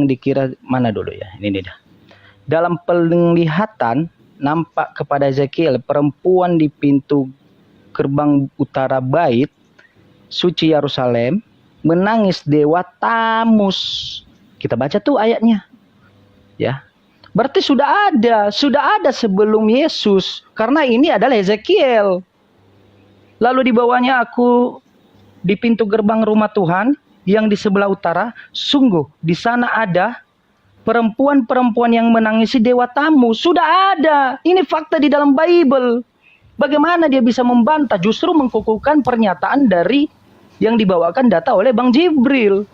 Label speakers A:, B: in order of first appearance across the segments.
A: dikira mana dulu ya? Ini dah. Dalam penglihatan nampak kepada Ezekiel perempuan di pintu gerbang utara bait suci Yerusalem menangis dewa Tamus. Kita baca tuh ayatnya. Ya. Berarti sudah ada sebelum Yesus, karena ini adalah Ezekiel. Lalu dibawanya aku di pintu gerbang rumah Tuhan yang di sebelah utara, sungguh di sana ada perempuan-perempuan yang menangisi dewa Tamus. Sudah ada. Ini fakta di dalam Bible. Bagaimana dia bisa membantah? Justru mengkukuhkan pernyataan dari yang dibawakan data oleh Bang Jibril.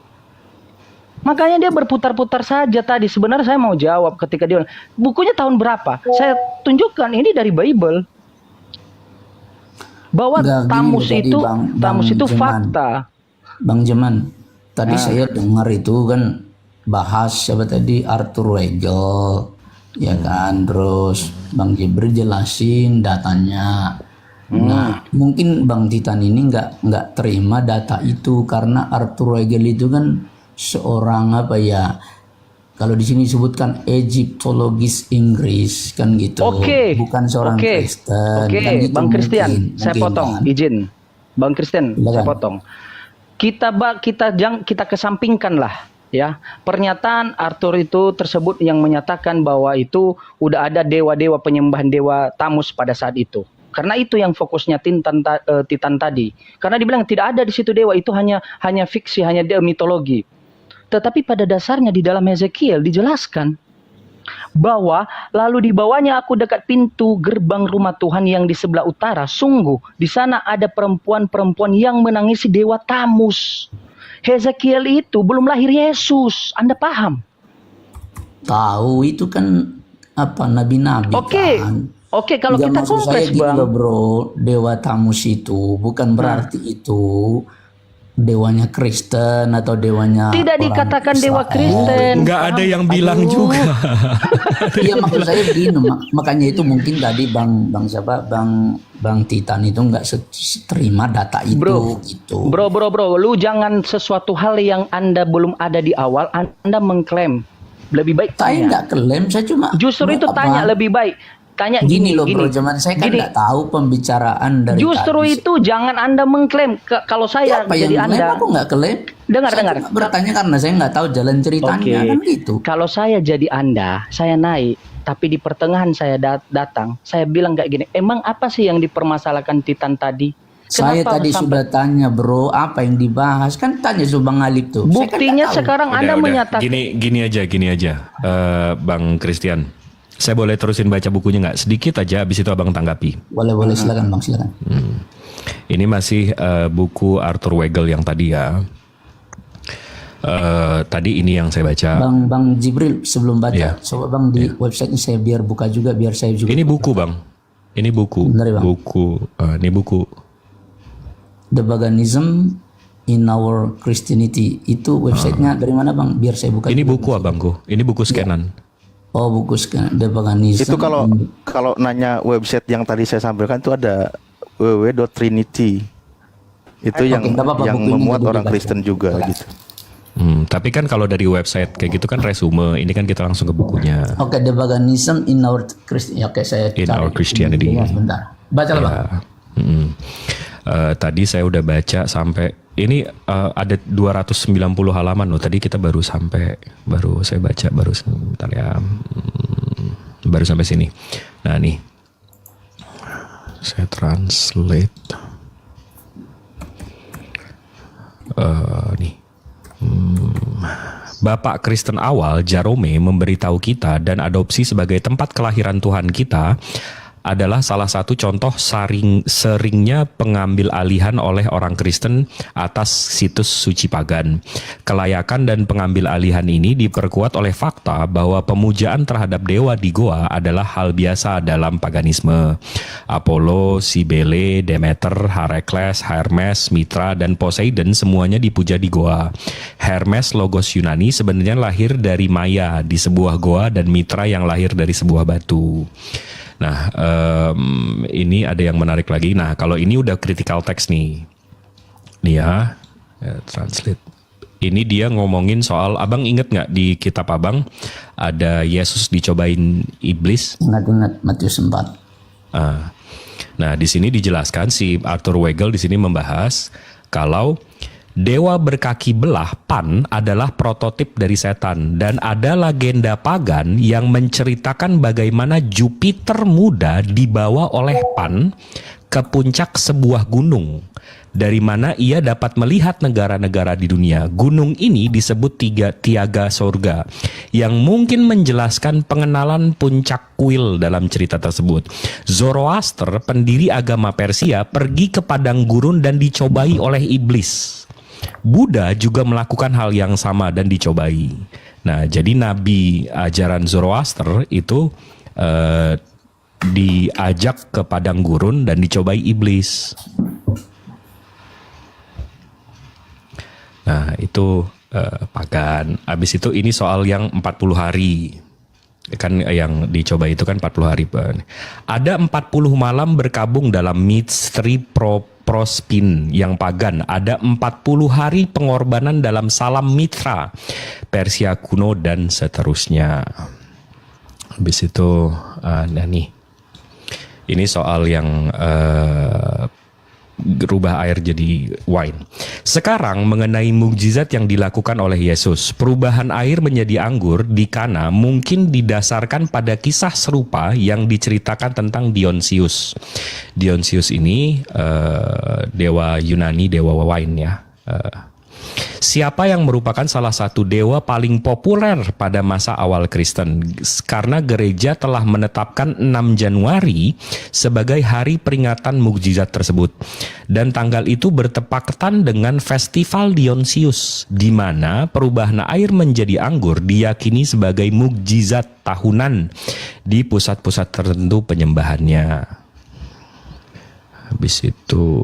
A: Makanya dia berputar-putar saja tadi. Sebenarnya saya mau jawab ketika dia bukunya tahun berapa? Saya tunjukkan ini dari Bible. Bahwa Tamus itu fakta.
B: Bang Jeman, tadi saya dengar itu kan bahas siapa tadi, Arthur Weigel, ya kan, terus Bang Jibril jelasin datanya. Nah, mungkin Bang Titan ini nggak terima data itu karena Arthur Weigel itu kan seorang apa ya? Kalau di sini disebutkan Egyptologis Inggris kan gitu. Bukan seorang Kristen.
A: Kan gitu, Bang Christian, saya potong, kan? Izin. Bang Christian, saya potong. Kita kesampingkan lah. Ya, pernyataan Arthur itu tersebut yang menyatakan bahwa itu udah ada dewa-dewa penyembahan dewa Tamus pada saat itu. Karena itu yang fokusnya Titan tadi. Karena dibilang tidak ada di situ dewa, itu hanya fiksi, hanya mitologi. Tetapi pada dasarnya di dalam Ezekiel dijelaskan bahwa lalu dibawanya aku dekat pintu gerbang rumah Tuhan yang di sebelah utara. Sungguh di sana ada perempuan-perempuan yang menangisi dewa Tamus. Ezekiel itu belum lahir Yesus. Anda paham?
B: Tahu, itu kan apa, nabi-nabi kan.
A: Oke, kalau kita kompres, Bang.
B: Bro, dewa Tamus itu bukan berarti itu dewanya Kristen atau dewanya
A: tidak dikatakan Israel. Dewa Kristen.
C: Nggak ada yang bilang juga.
B: Iya, maksud saya gini, makanya itu mungkin tadi Bang Titan itu nggak terima data itu.
A: Bro, lu jangan sesuatu hal yang Anda belum ada di awal Anda mengklaim. Lebih baik
B: saya nggak klaim, saya cuma
A: justru itu tanya lebih baik. Tanya
B: gini loh bro, zaman saya kan nggak tahu pembicaraan dari
A: justru tadi. Itu jangan Anda mengklaim. Kalau saya jadi Anda,
B: aku nggak klaim.
A: Dengar.
B: Bertanya karena saya nggak tahu jalan ceritanya kan gitu.
A: Kalau saya jadi Anda, saya naik, tapi di pertengahan saya datang, saya bilang kayak gini, emang apa sih yang dipermasalahkan Titan tadi?
B: Saya tadi sudah tanya bro, apa yang dibahas? Kan tanya Bang Alip tuh.
A: Buktinya sekarang Anda menyatakan.
C: Gini aja, Bang Christian. Saya boleh terusin baca bukunya nggak? Sedikit aja, habis itu abang tanggapi.
B: Boleh, silakan Bang, silakan.
C: Ini masih buku Arthur Weigel yang tadi ya. Tadi ini yang saya baca.
B: Bang Jibril, sebelum baca, coba Bang di website ini saya biar buka juga, biar saya juga.
C: Ini buku Bang. Ini buku.
B: Bentar, Bang.
C: Ini buku.
B: The Paganism in Our Christianity. Itu websitenya dari mana Bang? Biar saya buka.
C: Ini buku abangku. Ini buku scanan.
B: Oh, buku scanan The Paganism.
D: Itu kalau nanya website yang tadi saya sampaikan itu ada www.trinity. Itu yang memuat orang Kristen juga gitu.
C: Tapi kan kalau dari website kayak gitu kan resume, ini kan kita langsung ke bukunya.
B: Oke, The Paganism in Our Christianity. Oke, saya
C: in Our Christianity.
B: Ya, sebentar. Baca lah Bang.
C: Tadi saya udah baca sampai ini ada 290 halaman loh. Tadi kita baru saya baca sebentar ya. Baru sampai sini. Nah, nih. Saya translate. Nih. Bapak Kristen awal Jerome memberitahu kita dan adopsi sebagai tempat kelahiran Tuhan kita adalah salah satu contoh seringnya pengambil alihan oleh orang Kristen atas situs suci pagan. Kelayakan dan pengambil alihan ini diperkuat oleh fakta bahwa pemujaan terhadap dewa di goa adalah hal biasa dalam paganisme. Apollo, Cybele, Demeter, Herakles, Hermes, Mitra, dan Poseidon semuanya dipuja di goa. Hermes, logos Yunani, sebenarnya lahir dari Maya di sebuah goa, dan Mitra yang lahir dari sebuah batu. Nah, ini ada yang menarik lagi. Nah, kalau ini udah critical text nih. Nih ya, translate. Ini dia ngomongin soal, abang inget nggak di kitab abang ada Yesus dicobain iblis?
B: Ingat-ingat Matius 4.
C: Nah, di sini dijelaskan si Arthur Weigel di sini membahas kalau dewa berkaki belah Pan adalah prototip dari setan, dan ada legenda pagan yang menceritakan bagaimana Jupiter muda dibawa oleh Pan ke puncak sebuah gunung, dari mana ia dapat melihat negara-negara di dunia. Gunung ini disebut tiaga surga, yang mungkin menjelaskan pengenalan puncak kuil dalam cerita tersebut. Zoroaster, pendiri agama Persia, pergi ke padang gurun dan dicobai oleh iblis. Buddha juga melakukan hal yang sama dan dicobai. Nah, jadi nabi ajaran Zoroaster itu diajak ke padang gurun dan dicobai iblis. Nah, itu pagan. Habis itu ini soal yang 40 hari. Kan yang dicoba itu kan 40 hari. Ada 40 malam berkabung dalam misteri prospin yang pagan. Ada 40 hari pengorbanan dalam salam mitra Persia kuno dan seterusnya. Habis itu nah nih. Ini soal yang rubah air jadi wine. Sekarang mengenai mukjizat yang dilakukan oleh Yesus. Perubahan air menjadi anggur di Kana mungkin didasarkan pada kisah serupa yang diceritakan tentang Dionysius. Dionysius ini dewa Yunani, dewa wine ya. Siapa yang merupakan salah satu dewa paling populer pada masa awal Kristen, karena gereja telah menetapkan 6 Januari sebagai hari peringatan mukjizat tersebut, dan tanggal itu bertepatan dengan festival Dionysius, di mana perubahan air menjadi anggur diyakini sebagai mukjizat tahunan di pusat-pusat tertentu penyembahannya. Habis itu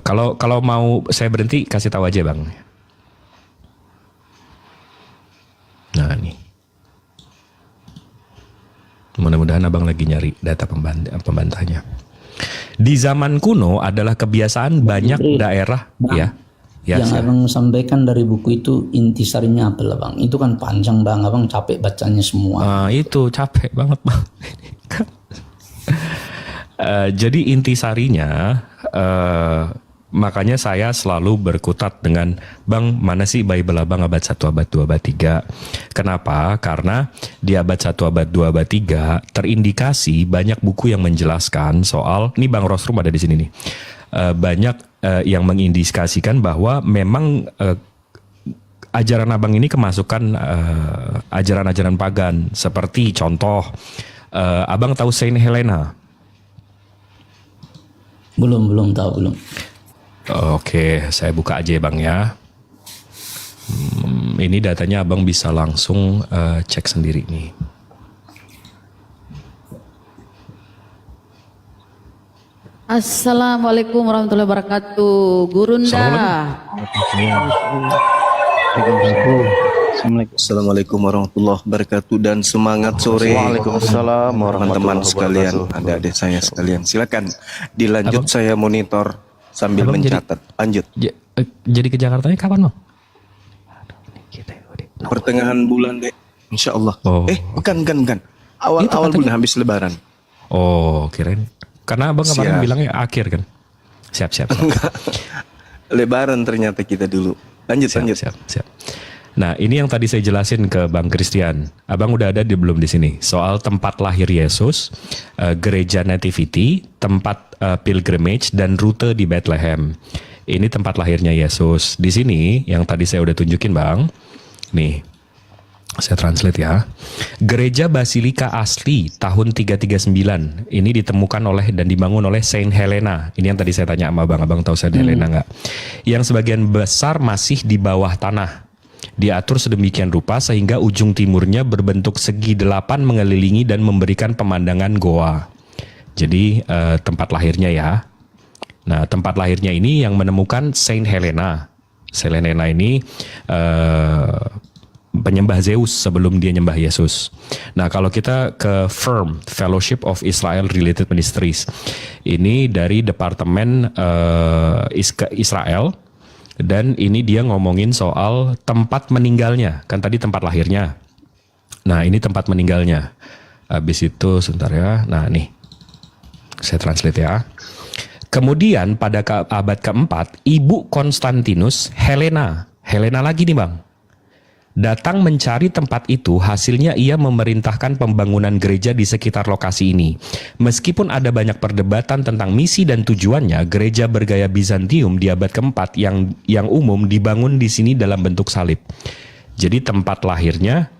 C: kalau mau saya berhenti kasih tahu aja bang. Nah nih, mudah-mudahan abang lagi nyari data pembantahnya. Di zaman kuno adalah kebiasaan banyak daerah
B: bang,
C: ya.
B: Yang abang sampaikan dari buku itu intisarinya apa lah bang? Itu kan panjang bang, abang capek bacanya semua.
C: Itu capek banget bang. Jadi intisarinya, makanya saya selalu berkutat dengan bang, mana sih Bible abang abad 1, abad 2, abad 3. Kenapa? Karena di abad 1, abad 2, abad 3 terindikasi banyak buku yang menjelaskan soal, ini Bang Rosrum ada di sini nih, banyak yang mengindikasikan bahwa memang ajaran abang ini kemasukan ajaran-ajaran pagan. Seperti contoh, abang tahu Saint Helena?
B: Belum tahu.
C: Oke, saya buka aja bang ya. Ini datanya abang bisa langsung cek sendiri nih.
E: Assalamualaikum warahmatullahi wabarakatuh. Gurunda.
F: Assalamualaikum warahmatullahi wabarakatuh, dan semangat sore.
D: Waalaikumsalam
F: teman-teman sekalian, adik-adik saya sekalian. Silakan dilanjut, saya monitor sambil mencatat. Lanjut.
C: Jadi ke Jakartanya kapan bang?
F: Pertengahan bulan deh, insya Allah.
C: Oh.
F: Bukan. Awal bulan habis Lebaran.
C: Oh, kirain. Karena abang kemarin bilangnya akhir kan? Siap.
F: Lebaran ternyata kita dulu. Lanjut.
C: Siap. Nah, ini yang tadi saya jelasin ke Bang Christian. Abang udah ada belum di sini? Soal tempat lahir Yesus, gereja Nativity, tempat pilgrimage, dan rute di Bethlehem. Ini tempat lahirnya Yesus. Di sini yang tadi saya udah tunjukin bang. Nih, saya translate ya. Gereja Basilika asli tahun 339. Ini ditemukan oleh dan dibangun oleh Saint Helena. Ini yang tadi saya tanya sama abang tahu Saint Helena nggak? Yang sebagian besar masih di bawah tanah. Diatur sedemikian rupa sehingga ujung timurnya berbentuk segi 8 mengelilingi dan memberikan pemandangan goa. Jadi tempat lahirnya ya. Nah, tempat lahirnya ini yang menemukan Saint Helena. Saint Helena ini penyembah Zeus sebelum dia nyembah Yesus. Nah, kalau kita ke FIRM, Fellowship of Israel Related Ministries, ini dari Departemen Israel. Dan ini dia ngomongin soal tempat meninggalnya. Kan tadi tempat lahirnya. Nah, ini tempat meninggalnya. Habis itu, sebentar ya. Nah, nih. Saya translate ya. Kemudian pada abad keempat, ibu Konstantinus, Helena lagi nih bang, datang mencari tempat itu. Hasilnya ia memerintahkan pembangunan gereja di sekitar lokasi ini. Meskipun ada banyak perdebatan tentang misi dan tujuannya, gereja bergaya Bizantium di abad keempat yang umum dibangun di sini dalam bentuk salib. Jadi tempat lahirnya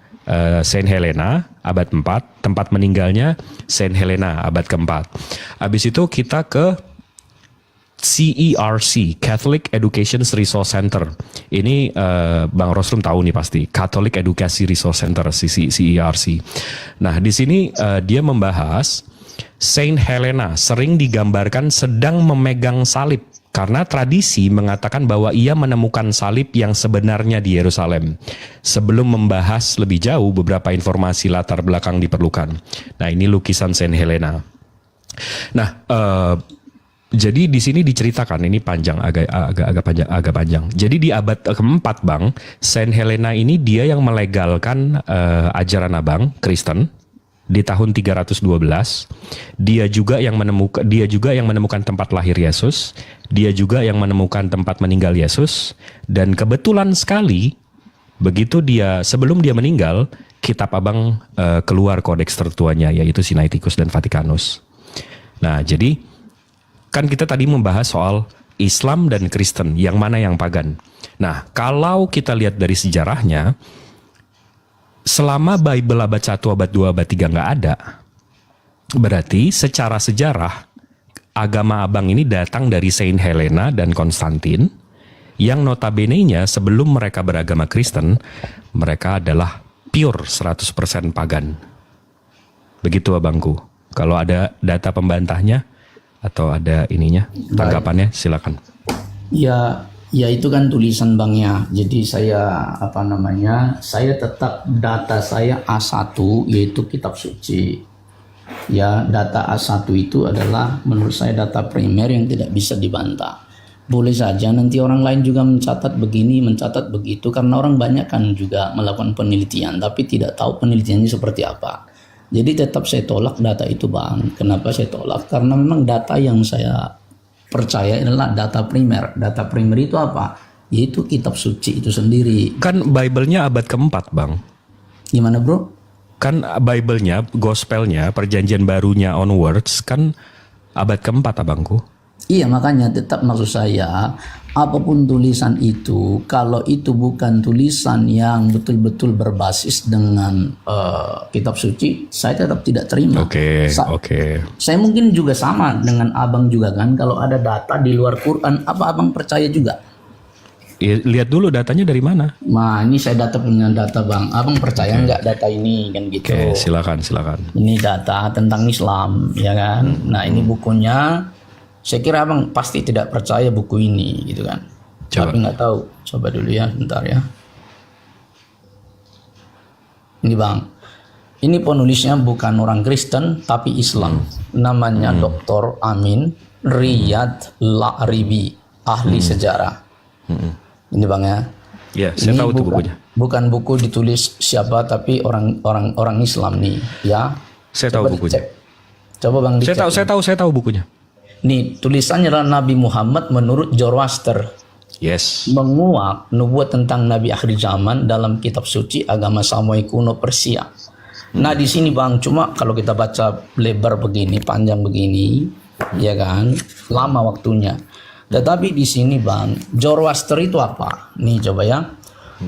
C: Saint Helena abad 4, tempat meninggalnya Saint Helena abad keempat. Habis itu kita ke CERC, Catholic Education Resource Center. Ini Bang Rosrum tahu nih pasti, Catholic Education Resource Center, CERC. Nah, di sini dia membahas Saint Helena sering digambarkan sedang memegang salib karena tradisi mengatakan bahwa ia menemukan salib yang sebenarnya di Yerusalem. Sebelum membahas lebih jauh, beberapa informasi latar belakang diperlukan. Nah, ini lukisan Saint Helena. Nah, jadi di sini diceritakan, ini panjang, agak panjang. Jadi di abad keempat bang, Saint Helena ini dia yang melegalkan ajaran abang Kristen di tahun 312. Dia juga yang menemukan tempat lahir Yesus. Dia juga yang menemukan tempat meninggal Yesus. Dan kebetulan sekali begitu sebelum dia meninggal, kitab abang keluar kodeks tertuanya, yaitu Sinaiticus dan Vaticanus. Nah, jadi kan kita tadi membahas soal Islam dan Kristen, yang mana yang pagan. Nah, kalau kita lihat dari sejarahnya, selama Bible abad 1, abad 2, abad 3 nggak ada, berarti secara sejarah, agama abang ini datang dari Saint Helena dan Konstantin, yang notabene-nya sebelum mereka beragama Kristen, mereka adalah pure 100% pagan. Begitu abangku. Kalau ada data pembantahnya, atau ada ininya, tanggapannya, silakan.
B: Ya itu kan tulisan bangnya. Jadi saya saya tetap data saya A1 yaitu kitab suci. Ya, data A1 itu adalah menurut saya data primer yang tidak bisa dibantah. Boleh saja nanti orang lain juga mencatat begini, mencatat begitu, karena orang banyak kan juga melakukan penelitian tapi tidak tahu penelitiannya seperti apa. Jadi tetap saya tolak data itu bang. Kenapa saya tolak? Karena memang data yang saya percaya adalah data primer. Data primer itu apa? Yaitu kitab suci itu sendiri.
C: Kan Bible-nya abad keempat bang.
B: Gimana bro?
C: Kan Bible-nya, Gospel-nya, perjanjian barunya onwards kan abad keempat abangku.
B: Iya, makanya tetap maksud saya, apapun tulisan itu, kalau itu bukan tulisan yang betul-betul berbasis dengan kitab suci, saya tetap tidak terima.
C: Oke.
B: Saya mungkin juga sama dengan abang juga kan, kalau ada data di luar Quran, apa abang percaya juga?
C: Lihat dulu datanya dari mana.
B: Nah, ini saya punya data bang. Abang percaya nggak data ini kan gitu?
C: Oke, silakan.
B: Ini data tentang Islam, ya kan? Nah, ini bukunya. Saya kira abang pasti tidak percaya buku ini, gitu kan?
C: Coba.
B: Tapi nggak tahu. Coba dulu ya, bentar ya. Ini bang, ini penulisnya bukan orang Kristen tapi Islam. Namanya Dr. Amin Riyad La'ribi, ahli sejarah. Ini bang ya.
C: Ya, saya
B: ini
C: tahu itu bukunya.
B: Bukan buku ditulis siapa tapi orang Islam nih, ya.
C: Saya tahu bukunya.
B: Coba bang dicek.
C: Saya tahu bukunya.
B: Nih, tulisannya adalah Nabi Muhammad menurut Zoroaster.
C: Yes.
B: Menguak nubuat tentang Nabi akhir zaman dalam kitab suci agama Samoa kuno Persia. Nah, di sini bang, cuma kalau kita baca lebar begini, panjang begini, ya kan, lama waktunya. Tetapi di sini bang, Zoroaster itu apa? Nih coba ya.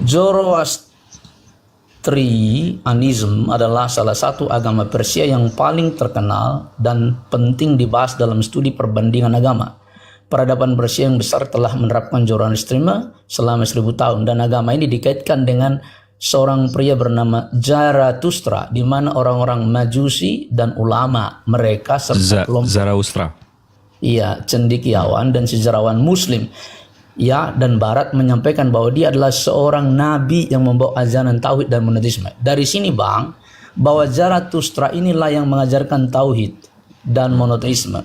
B: Zoroastrianism adalah salah satu agama Persia yang paling terkenal dan penting dibahas dalam studi perbandingan agama. Peradaban Persia yang besar telah menerapkan Zoroastrisme selama 1000 tahun dan agama ini dikaitkan dengan seorang pria bernama Zarathustra, di mana orang-orang Majusi dan ulama mereka serta kelompok
C: Zarathustra.
B: Iya, cendekiawan dan sejarawan Muslim ya dan Barat menyampaikan bahwa dia adalah seorang nabi yang membawa ajaran tauhid dan monoteisme. Dari sini bang, bahwa Zarathustra inilah yang mengajarkan tauhid dan monoteisme.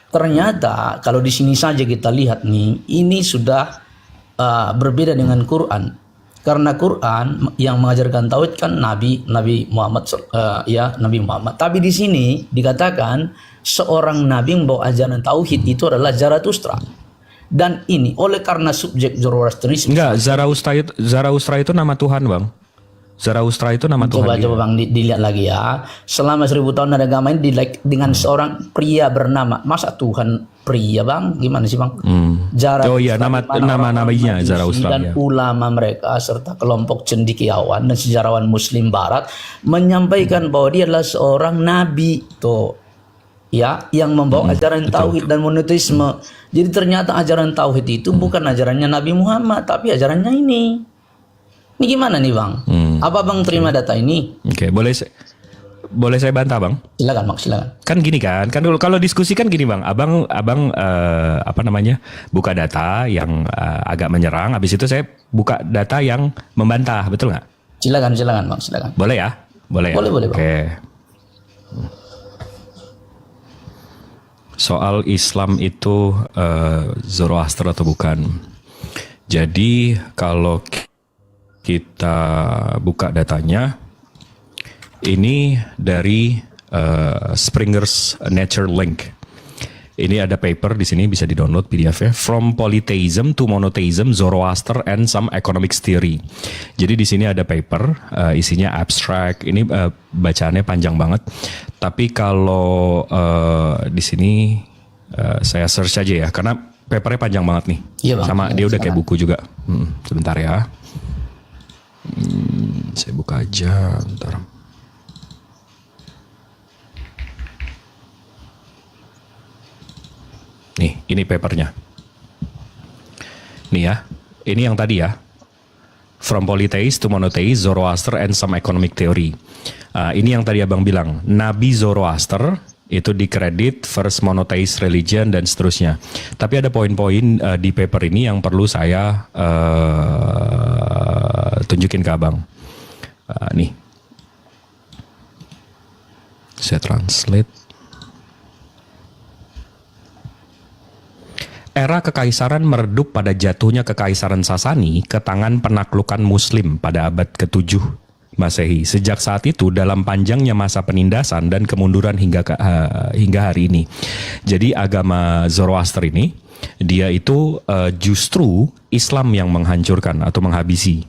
B: Ternyata kalau di sini saja kita lihat nih, ini sudah berbeda dengan Quran. Karena Quran yang mengajarkan tauhid kan Nabi Muhammad Nabi Muhammad. Tapi di sini dikatakan seorang nabi membawa ajaran tauhid itu adalah Zarathustra. Dan ini oleh karena subjek Zoroastrianisme.
C: Enggak, Zarathustra itu nama Tuhan, Bang. Zarathustra itu nama Tuhan.
B: Coba Bang dilihat lagi ya. Selama 1000 tahun ada agama ini dengan seorang pria bernama. Masa Tuhan pria, Bang? Gimana sih, Bang?
C: Oh iya, nama-namanya Zarathustra.
B: Dan ulama mereka serta kelompok cendekiawan dan sejarawan Muslim Barat menyampaikan bahwa dia adalah seorang nabi tuh. Ya, yang membawa ajaran tauhid dan monoteisme. Jadi ternyata ajaran tauhid itu bukan ajarannya Nabi Muhammad, tapi ajarannya ini. Ini gimana nih, Bang? Apa Bang terima data ini?
C: Oke, boleh saya bantah, Bang?
B: Silakan, Bang, silakan.
C: Kan gini kan dulu kalau diskusi kan gini, Bang. Abang buka data yang agak menyerang, habis itu saya buka data yang membantah, betul nggak?
B: Silakan, Bang, silakan.
C: Boleh ya? Boleh.
B: Boleh, Bang.
C: Oke. Soal Islam itu Zoroaster atau bukan? Jadi kalau kita buka datanya, ini dari Springer's Nature Link. Ini ada paper di sini, bisa di-download PDF-nya. From Polytheism to Monotheism, Zoroaster and Some Economics Theory. Jadi di sini ada paper, isinya abstract. Ini bacaannya panjang banget. Tapi kalau di sini saya search aja ya, karena papernya panjang banget nih.
B: Iya, Bang.
C: Sama dia udah kayak buku juga. Sebentar ya. Saya buka aja, bentar. Nih, ini papernya. Nih ya, ini yang tadi ya. From Polytheist to Monotheist, Zoroaster and Some Economic Theory. Ini yang tadi Abang bilang, Nabi Zoroaster itu dikredit first monotheist religion dan seterusnya. Tapi ada poin-poin di paper ini yang perlu saya tunjukin ke Abang. Nih, saya translate. Era kekaisaran meredup pada jatuhnya kekaisaran Sasani ke tangan penaklukan Muslim pada abad ke-7 Masehi. Sejak saat itu dalam panjangnya masa penindasan dan kemunduran hingga hari ini. Jadi agama Zoroaster ini dia itu justru Islam yang menghancurkan atau menghabisi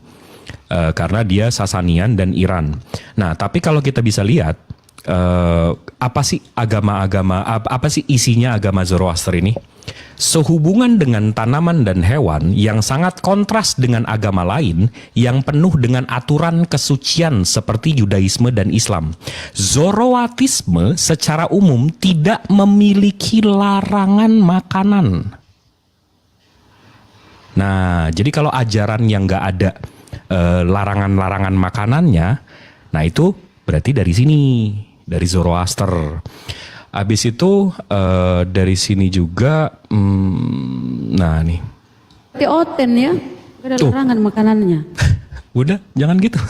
C: karena dia Sasanian dan Iran. Nah, tapi kalau kita bisa lihat apa sih apa sih isinya agama Zoroaster ini? Sehubungan dengan tanaman dan hewan yang sangat kontras dengan agama lain yang penuh dengan aturan kesucian seperti Yudaisme dan Islam. Zoroatrisme secara umum tidak memiliki larangan makanan. Nah, jadi kalau ajaran yang nggak ada larangan-larangan makanannya, nah itu berarti dari sini, dari Zoroaster. Habis itu dari sini juga, nah nih.
E: Berarti oten ya, ada larangan makanannya.
C: Udah, jangan gitu.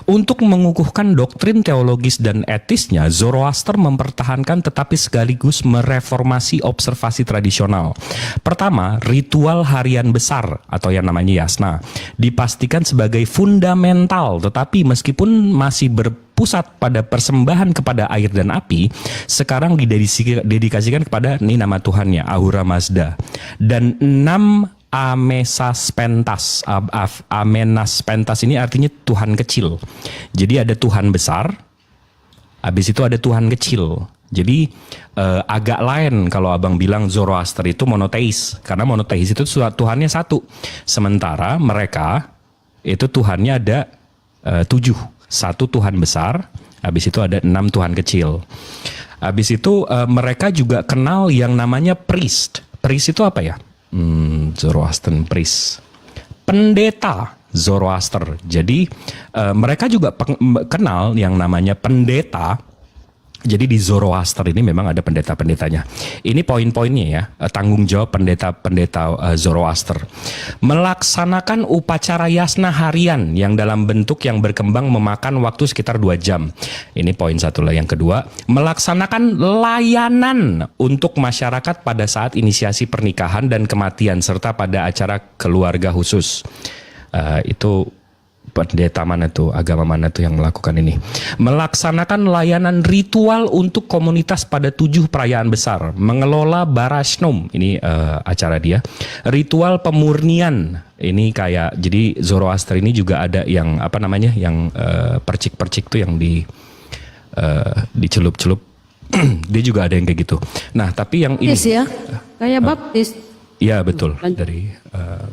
C: Untuk mengukuhkan doktrin teologis dan etisnya, Zoroaster mempertahankan tetapi sekaligus mereformasi observasi tradisional. Pertama, ritual harian besar atau yang namanya yasna dipastikan sebagai fundamental, tetapi meskipun masih berpusat pada persembahan kepada air dan api, sekarang didedikasikan kepada ini nama Tuhannya, Ahura Mazda, dan 6 Amesaspentas. Amenaspentas ini artinya Tuhan kecil. Jadi ada Tuhan besar, habis itu ada Tuhan kecil. Jadi agak lain kalau Abang bilang Zoroaster itu monoteis, karena monoteis itu Tuhannya satu. Sementara mereka itu Tuhannya ada 7. Satu Tuhan besar, habis itu ada 6 Tuhan kecil. Habis itu mereka juga kenal yang namanya priest. Priest itu apa ya? Zoroaster priest, pendeta Zoroaster. Jadi mereka juga kenal yang namanya pendeta Jadi di Zoroaster ini memang ada pendeta-pendetanya. Ini poin-poinnya ya, tanggung jawab pendeta-pendeta Zoroaster. Melaksanakan upacara yasna harian yang dalam bentuk yang berkembang memakan waktu sekitar 2 jam. Ini poin satu lah. Yang kedua, melaksanakan layanan untuk masyarakat pada saat inisiasi pernikahan dan kematian serta pada acara keluarga khusus. Itu pendeta mana tuh, agama mana tuh yang melakukan ini. Melaksanakan layanan ritual untuk komunitas pada 7 perayaan besar. Mengelola Barashnom, ini acara dia. Ritual pemurnian, ini kayak, jadi Zoroaster ini juga ada yang apa namanya, yang percik-percik tuh yang dicelup-celup. Dia juga ada yang kayak gitu. Nah tapi yang ini
E: Baptis ya, kayak baptis.
C: Iya betul, dari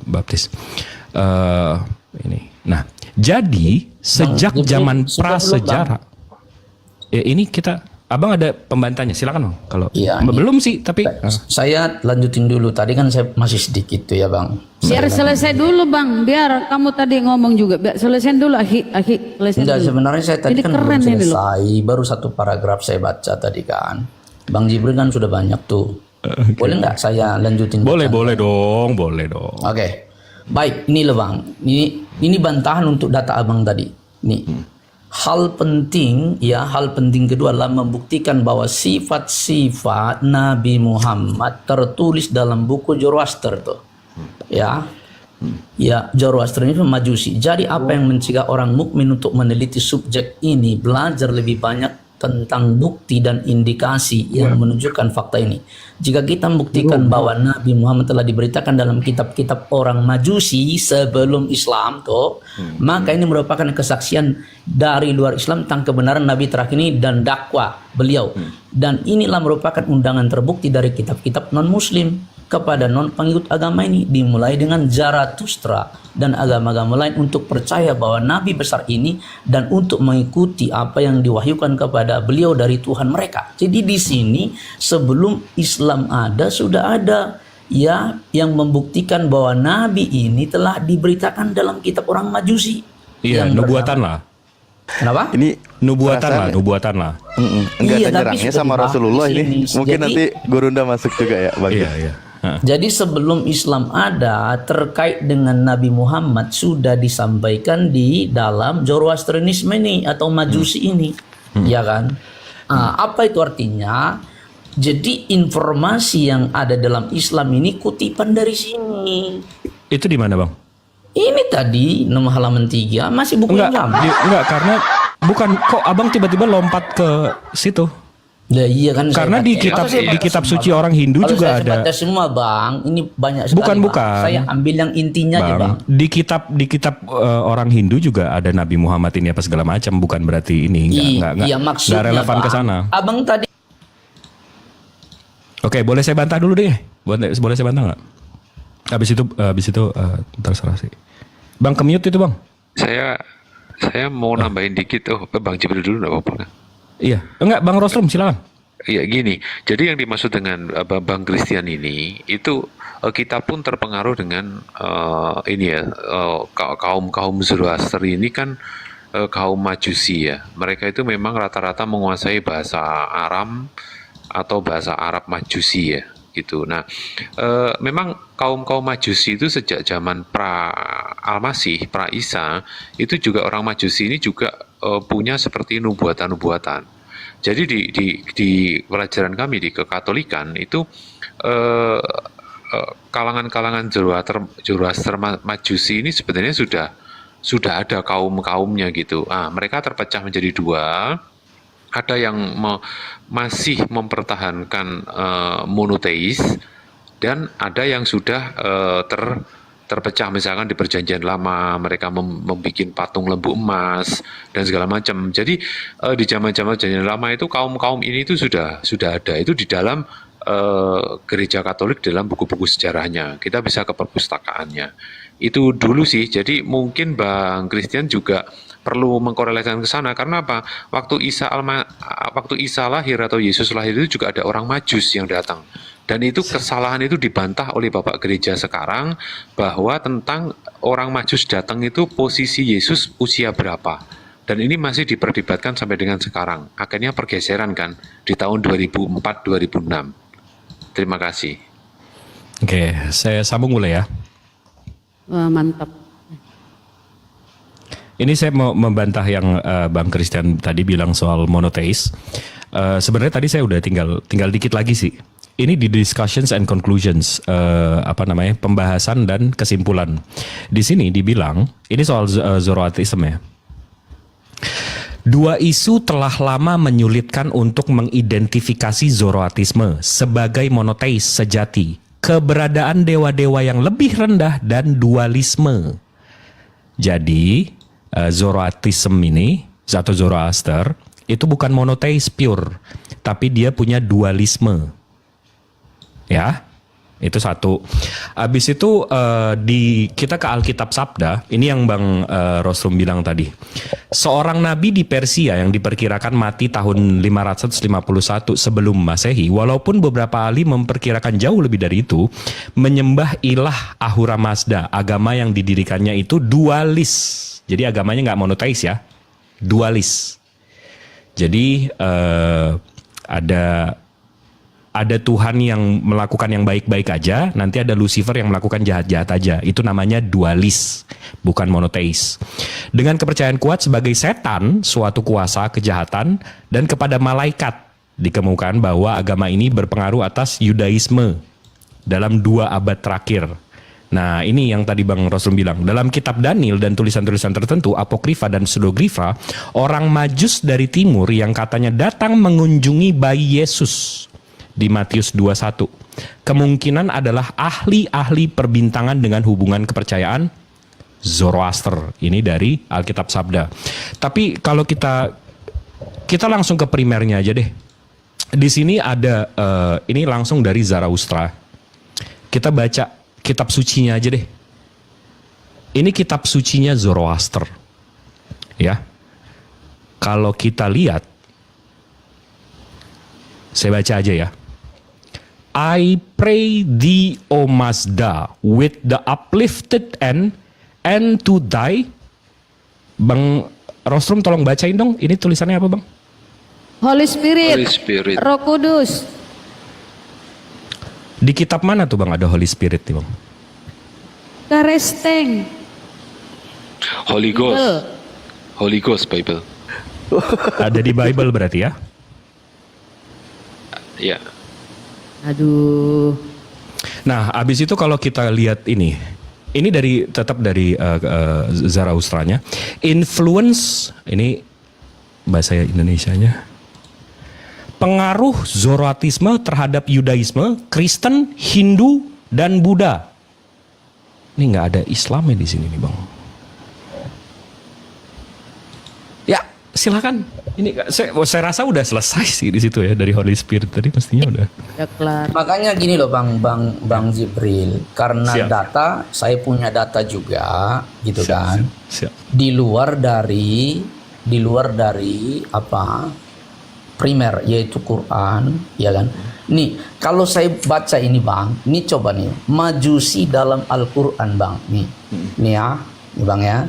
C: baptis. Ini. Nah, jadi sejak zaman prasejarah, ya ini kita, abang ada pembantahnya, silakan bang. Kalau belum sih, tapi
B: saya lanjutin dulu. Tadi kan saya masih sedikit tuh ya bang.
E: Biar selesai dulu bang, biar kamu tadi ngomong juga, biar selesai dulu selesai
B: Enggak,
E: dulu.
B: sebenarnya saya tadi
E: Ini
B: kan
E: keren
B: belum
E: ini loh.
B: selesai, baru 1 paragraf saya baca tadi kan. Bang Jibril kan sudah banyak tuh. Boleh nggak saya lanjutin?
C: boleh
B: bacaan?
C: boleh dong.
B: Oke. Baik, ini loh bang. Ini bantahan untuk data abang tadi. Nih. Hal penting kedua adalah membuktikan bahwa sifat-sifat Nabi Muhammad tertulis dalam buku Zoroaster tuh. Ya. Ya, Zoroaster ini Majusi. Jadi apa yang mencegah orang mukmin untuk meneliti subjek ini, belajar lebih banyak tentang bukti dan indikasi yang menunjukkan fakta ini. Jika kita membuktikan bahwa Nabi Muhammad telah diberitakan dalam kitab-kitab orang Majusi sebelum Islam maka ini merupakan kesaksian dari luar Islam tentang kebenaran Nabi terakhir ini dan dakwah beliau. Dan inilah merupakan undangan terbukti dari kitab-kitab non-muslim kepada non-pengikut agama ini, dimulai dengan Zarathustra dan agama-agama lain untuk percaya bahwa Nabi besar ini dan untuk mengikuti apa yang diwahyukan kepada beliau dari Tuhan mereka. Jadi di sini sebelum Islam ada, sudah ada ya yang membuktikan bahwa Nabi ini telah diberitakan dalam kitab orang Majusi.
C: Iya, nubuatan lah.
B: Kenapa?
D: Ini
C: Nubuatan lah.
D: enggak
B: Iya,
D: ada
B: tapi
D: nyerangnya
B: sudah
D: sama
B: dibahas
D: Rasulullah
B: di
D: ini.
B: sini.
D: Mungkin
B: Jadi-
D: nanti Gurunda masuk juga ya, Bang.
C: Iya.
B: Jadi sebelum Islam ada, terkait dengan Nabi Muhammad sudah disampaikan di dalam Zoroastrianisme ini atau Majusi ini, ya kan? Apa itu artinya? Jadi informasi yang ada dalam Islam ini kutipan dari sini.
C: Itu di mana bang?
B: Ini tadi nomor halaman 3 masih buku yang lama.
C: Enggak, karena bukan kok abang tiba-tiba lompat ke situ.
B: Ya, iya kan.
C: Karena di kitab suci orang Hindu
B: Kalau
C: juga
B: saya
C: ada.
B: baca semua bang, ini banyak sekali.
C: Bukan.
B: Bang. Saya ambil yang intinya aja bang.
C: Di kitab orang Hindu juga ada Nabi Muhammad ini apa segala macam, bukan berarti ini enggak
B: maksudnya,
C: relevan ke sana.
B: Abang tadi.
C: Oke, boleh saya bantah dulu deh. Boleh saya bantah nggak? Habis itu terserah sih. Bang ke-mute itu bang.
G: Saya mau nambahin dikit. Bang Jibril dulu nggak apa-apa kan?
C: Iya, enggak Bang Rosrum silakan.
G: Iya gini, jadi yang dimaksud dengan Bang Christian ini itu kita pun terpengaruh dengan kaum Zoroaster ini kan kaum Majusi ya. Mereka itu memang rata-rata menguasai bahasa Aram atau bahasa Arab Majusi ya gitu. Nah, memang kaum Majusi itu sejak zaman Al-Masih, pra-Isa itu juga orang Majusi ini juga punya seperti nubuatan-nubuatan. Jadi di pelajaran kami di kekatolikan itu kalangan-kalangan Zoroaster Majusi ini sebenarnya sudah ada kaumnya gitu. Mereka terpecah menjadi 2. Ada yang masih mempertahankan monoteis dan ada yang sudah terpecah, misalkan di Perjanjian Lama mereka membuat patung lembu emas dan segala macam. Jadi di zaman-zaman Perjanjian Lama itu kaum ini itu sudah ada itu di dalam gereja Katolik dalam buku-buku sejarahnya. Kita bisa ke perpustakaannya. Itu dulu sih. Jadi mungkin Bang Christian juga perlu mengkorelasikan ke sana karena apa? Waktu Isa lahir atau Yesus lahir itu juga ada orang Majus yang datang. Dan itu kesalahan itu dibantah oleh Bapak Gereja sekarang bahwa tentang orang Majus datang itu posisi Yesus usia berapa. Dan ini masih diperdebatkan sampai dengan sekarang. Akhirnya pergeseran kan di tahun 2004-2006. Terima kasih.
C: Oke, saya sambung mulai ya.
E: Wah, mantap.
C: Ini saya mau membantah yang Bang Christian tadi bilang soal monotheis. Sebenarnya tadi saya udah tinggal dikit lagi sih. Ini di discussions and conclusions, pembahasan dan kesimpulan. Di sini dibilang ini soal Zoroastriism ya. Dua isu telah lama menyulitkan untuk mengidentifikasi Zoroastrisme sebagai monoteis sejati, keberadaan dewa-dewa yang lebih rendah dan dualisme. Jadi Zoroastrism ini atau Zoroaster itu bukan monoteis pure, tapi dia punya dualisme. Ya, itu satu. Habis itu kita ke Alkitab Sabda. Ini yang Bang Rosrum bilang tadi. Seorang nabi di Persia yang diperkirakan mati tahun 551 sebelum Masehi, walaupun beberapa ahli memperkirakan jauh lebih dari itu, menyembah ilah Ahura Mazda. Agama yang didirikannya itu dualis. Jadi agamanya nggak monoteis ya, dualis. Jadi ada Tuhan yang melakukan yang baik-baik aja, nanti ada Lucifer yang melakukan jahat-jahat aja. Itu namanya dualis, bukan monoteis. Dengan kepercayaan kuat sebagai setan, suatu kuasa kejahatan, dan kepada malaikat, dikemukakan bahwa agama ini berpengaruh atas Yudaisme dalam 2 abad terakhir. Nah, ini yang tadi Bang Rosrum bilang. Dalam kitab Daniel dan tulisan-tulisan tertentu, apokrifa dan pseudogrifa, orang Majus dari timur yang katanya datang mengunjungi bayi Yesus di Matius 21. Kemungkinan adalah ahli-ahli perbintangan dengan hubungan kepercayaan Zoroaster. Ini dari Alkitab Sabda. Tapi kalau kita langsung ke primernya aja deh. Di sini ada ini langsung dari Zarathustra. Kita baca kitab sucinya aja deh. Ini kitab sucinya Zoroaster. Ya. Kalau kita lihat, saya baca aja ya. I pray thee, O Mazda, with the uplifted end, and to thy. Bang Rosrum tolong bacain dong. Ini tulisannya apa Bang?
E: Holy Spirit,
G: Holy Spirit.
E: Roh Kudus.
C: Di kitab mana tuh Bang ada Holy Spirit nih Bang?
E: Karesteng.
G: Holy Ghost. Holy Ghost Bible.
C: Ada di Bible berarti ya?
G: Ya.
E: Aduh.
C: Nah, abis itu kalau kita lihat ini tetap dari Zarathustranya. Influence, ini bahasa Indonesianya. Pengaruh Zoroastrisme terhadap Yudaisme, Kristen, Hindu, dan Buddha. Ini nggak ada Islamnya di sini nih Bang. Ya, silakan. Ini saya rasa udah selesai sih di situ ya dari Holy Spirit tadi mestinya udah.
E: Ya kelar.
B: Makanya gini loh Bang Jibril, karena
C: Siap.
B: data saya punya data juga gitu kan.
C: Siap.
B: Di luar dari primer yaitu Quran, ya kan. Nih, kalau saya baca ini Bang, ini coba nih, Majusi dalam Al-Qur'an Bang. Nih ya, nih Bang ya.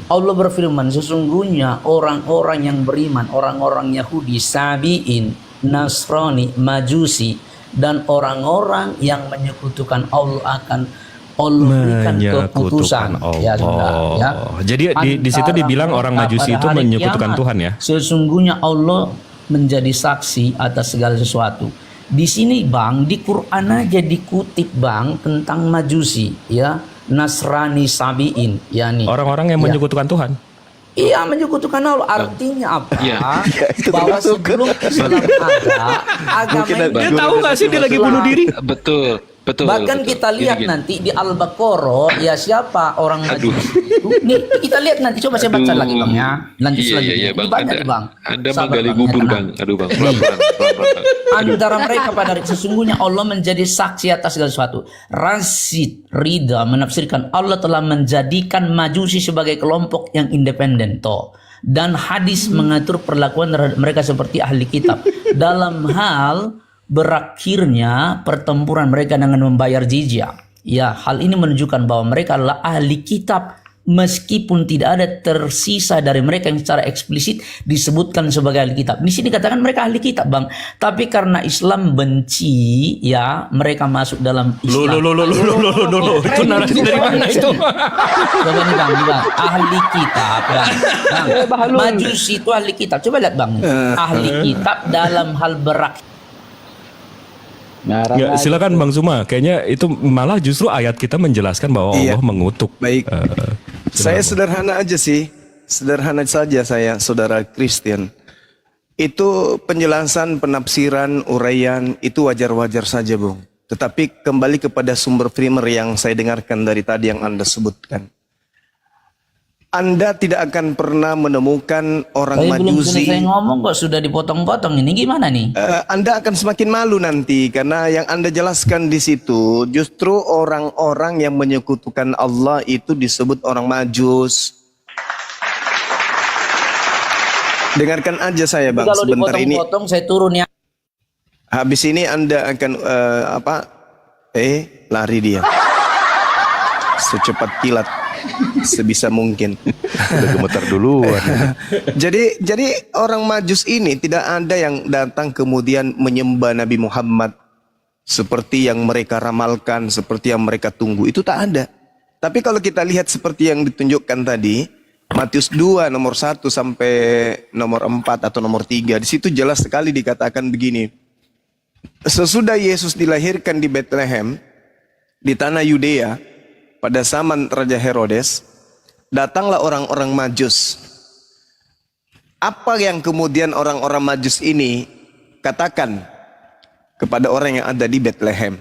B: Allah berfirman, sesungguhnya orang-orang yang beriman, orang-orang Yahudi, Sabi'in, Nasrani, Majusi, dan orang-orang yang menyekutukan Allah akan Allah berikan keputusan. Ya, saudara, ya.
C: Jadi di situ dibilang orang Majusi itu menyekutukan Tuhan ya.
B: Sesungguhnya Allah menjadi saksi atas segala sesuatu. Di sini Bang, di Quran aja dikutip Bang tentang Majusi, ya, Nasrani, Sabi'in, yakni
C: orang-orang yang menyekutukan Tuhan.
B: Iya, menyekutukan Allah. Artinya apa?
D: Ya, itu
B: Bahwa
D: termasuk
B: sebelum Islam ada, agama
C: Dia tahu nggak sih dia lagi bunuh diri?
G: Betul.
B: Bahkan
G: betul.
B: kita lihat
G: Gini.
B: nanti di Al-Baqarah, ya siapa orang Majusi itu? Nih, kita lihat nanti, coba saya baca
G: Aduh.
B: lagi Bang ya. Lanjut
G: Iya,
B: selanjutnya.
G: iya, Bang.
B: Ini banyak nih, Bang.
G: Anda
B: Sabar,
G: menggali
B: Bang, ya,
G: bubur
B: tenang.
G: Bang. Aduh Bang, pelan-pelan.
B: Antara mereka pada sesungguhnya Allah menjadi saksi atas segala sesuatu. Rasid Rida menafsirkan Allah telah menjadikan Majusi sebagai kelompok yang independen toh. Dan hadis mengatur perlakuan terhadap mereka seperti ahli kitab dalam hal berakhirnya pertempuran mereka dengan membayar jizyah. Ya, hal ini menunjukkan bahwa mereka adalah ahli kitab meskipun tidak ada tersisa dari mereka yang secara eksplisit disebutkan sebagai ahli kitab. Di sini katakan mereka ahli kitab, Bang. Tapi karena Islam benci, ya mereka masuk dalam Islam.
C: Loh. Itu narasi dari mana itu?
B: Coba nih Bang, ahli kitab, Bang. Majusi itu ahli kitab. Coba lihat Bang, ahli kitab dalam hal
C: Ya, silakan Bang Zuma. Kayaknya itu malah justru ayat kita menjelaskan bahwa Allah mengutuk.
F: Baik. Saya sederhana aja sih. Sederhana saja saya, saudara Kristen. Itu penjelasan, penafsiran, uraian, itu wajar-wajar saja, Bung. Tetapi kembali kepada sumber primer yang saya dengarkan dari tadi yang Anda sebutkan. Anda tidak akan pernah menemukan orang Majusi.
B: Belum saya ngomong kok sudah dipotong-potong. Ini gimana nih?
F: Anda akan semakin malu nanti karena yang Anda jelaskan di situ justru orang-orang yang menyekutukan Allah itu disebut orang Majus. Dengarkan aja saya Bang,
B: kalau
F: sebentar ini.
B: Dipotong-potong saya turun ya.
F: Habis ini Anda akan lari dia. Secepat kilat. Sebisa mungkin.
D: Udah gemetar duluan.
F: Jadi orang Majus ini tidak ada yang datang kemudian menyembah Nabi Muhammad seperti yang mereka ramalkan, seperti yang mereka tunggu. Itu tak ada. Tapi kalau kita lihat seperti yang ditunjukkan tadi, Matius 2 nomor 1 sampai nomor 4 atau nomor 3, di situ jelas sekali dikatakan begini. Sesudah Yesus dilahirkan di Bethlehem, di tanah Yudea, pada zaman Raja Herodes, datanglah orang-orang Majus. Apa yang kemudian orang-orang Majus ini katakan kepada orang yang ada di Bethlehem?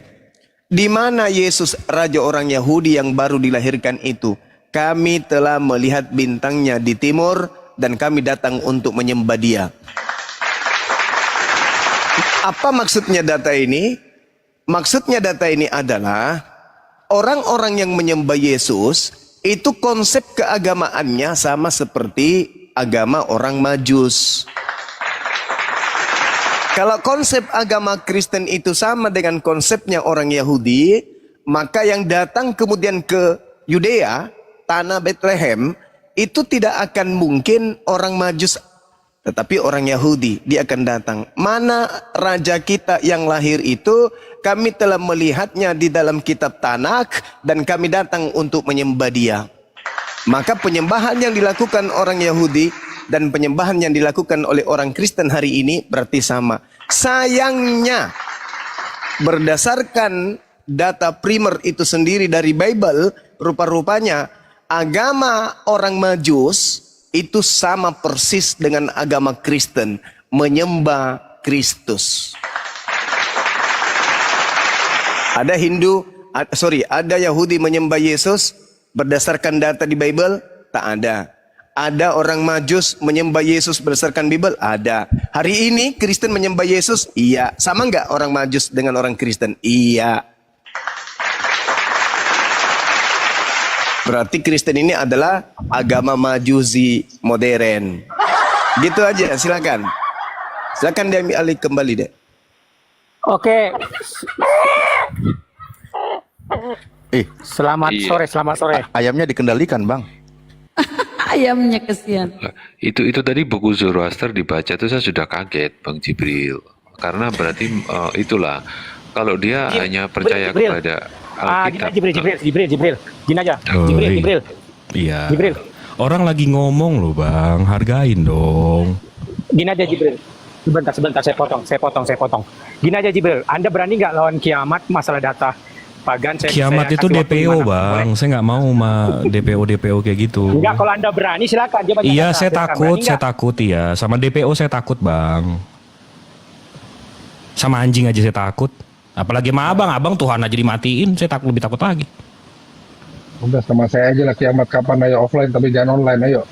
F: Di mana Yesus, Raja orang Yahudi yang baru dilahirkan itu? Kami telah melihat bintangnya di timur dan kami datang untuk menyembah dia. Apa maksudnya data ini? Maksudnya data ini adalah orang-orang yang menyembah Yesus itu konsep keagamaannya sama seperti agama orang Majus. Kalau konsep agama Kristen itu sama dengan konsepnya orang Yahudi, maka yang datang kemudian ke Yudea, tanah Bethlehem, itu tidak akan mungkin orang Majus, tetapi orang Yahudi, dia akan datang. Mana raja kita yang lahir itu? Kami telah melihatnya di dalam kitab Tanakh dan kami datang untuk menyembah dia. Maka penyembahan yang dilakukan orang Yahudi dan penyembahan yang dilakukan oleh orang Kristen hari ini berarti sama. Sayangnya, berdasarkan data primer itu sendiri dari Bible, rupa-rupanya agama orang Majus itu sama persis dengan agama Kristen, menyembah Kristus. Ada ada Yahudi menyembah Yesus berdasarkan data di Bible? Tak ada. Ada orang Majus menyembah Yesus berdasarkan Bible? Ada. Hari ini Kristen menyembah Yesus? Iya. Sama nggak orang Majus dengan orang Kristen? Iya. Berarti Kristen ini adalah agama Majusi modern. Gitu aja, silakan. Silakan diambil alih kembali deh.
H: Oke. Selamat sore.
D: Ayamnya dikendalikan, Bang.
E: Ayamnya kesian.
G: Itu tadi buku Zoroaster dibaca itu saya sudah kaget, Bang Jibril. Karena berarti itulah kalau dia hanya percaya kepada Alkitab.
H: Jibril. Gini aja. Jibril.
C: Iya.
H: Jibril.
C: Orang lagi ngomong loh Bang, hargain dong.
H: Gini aja Jibril. Sebentar saya potong. Gini aja Jibril, Anda berani nggak lawan kiamat masalah data? Pagan,
C: kiamat itu DPO Bang, boleh? Saya nggak mau sama DPO kayak gitu.
H: Enggak, kalau Anda berani silakan.
C: Iya saya takut ya. Sama DPO saya takut Bang. Sama anjing aja saya takut. Apalagi sama abang Tuhan aja dimatiin, saya lebih takut lagi.
I: Udah sama saya aja lah, kiamat kapan, ayo offline tapi jangan online, ayo.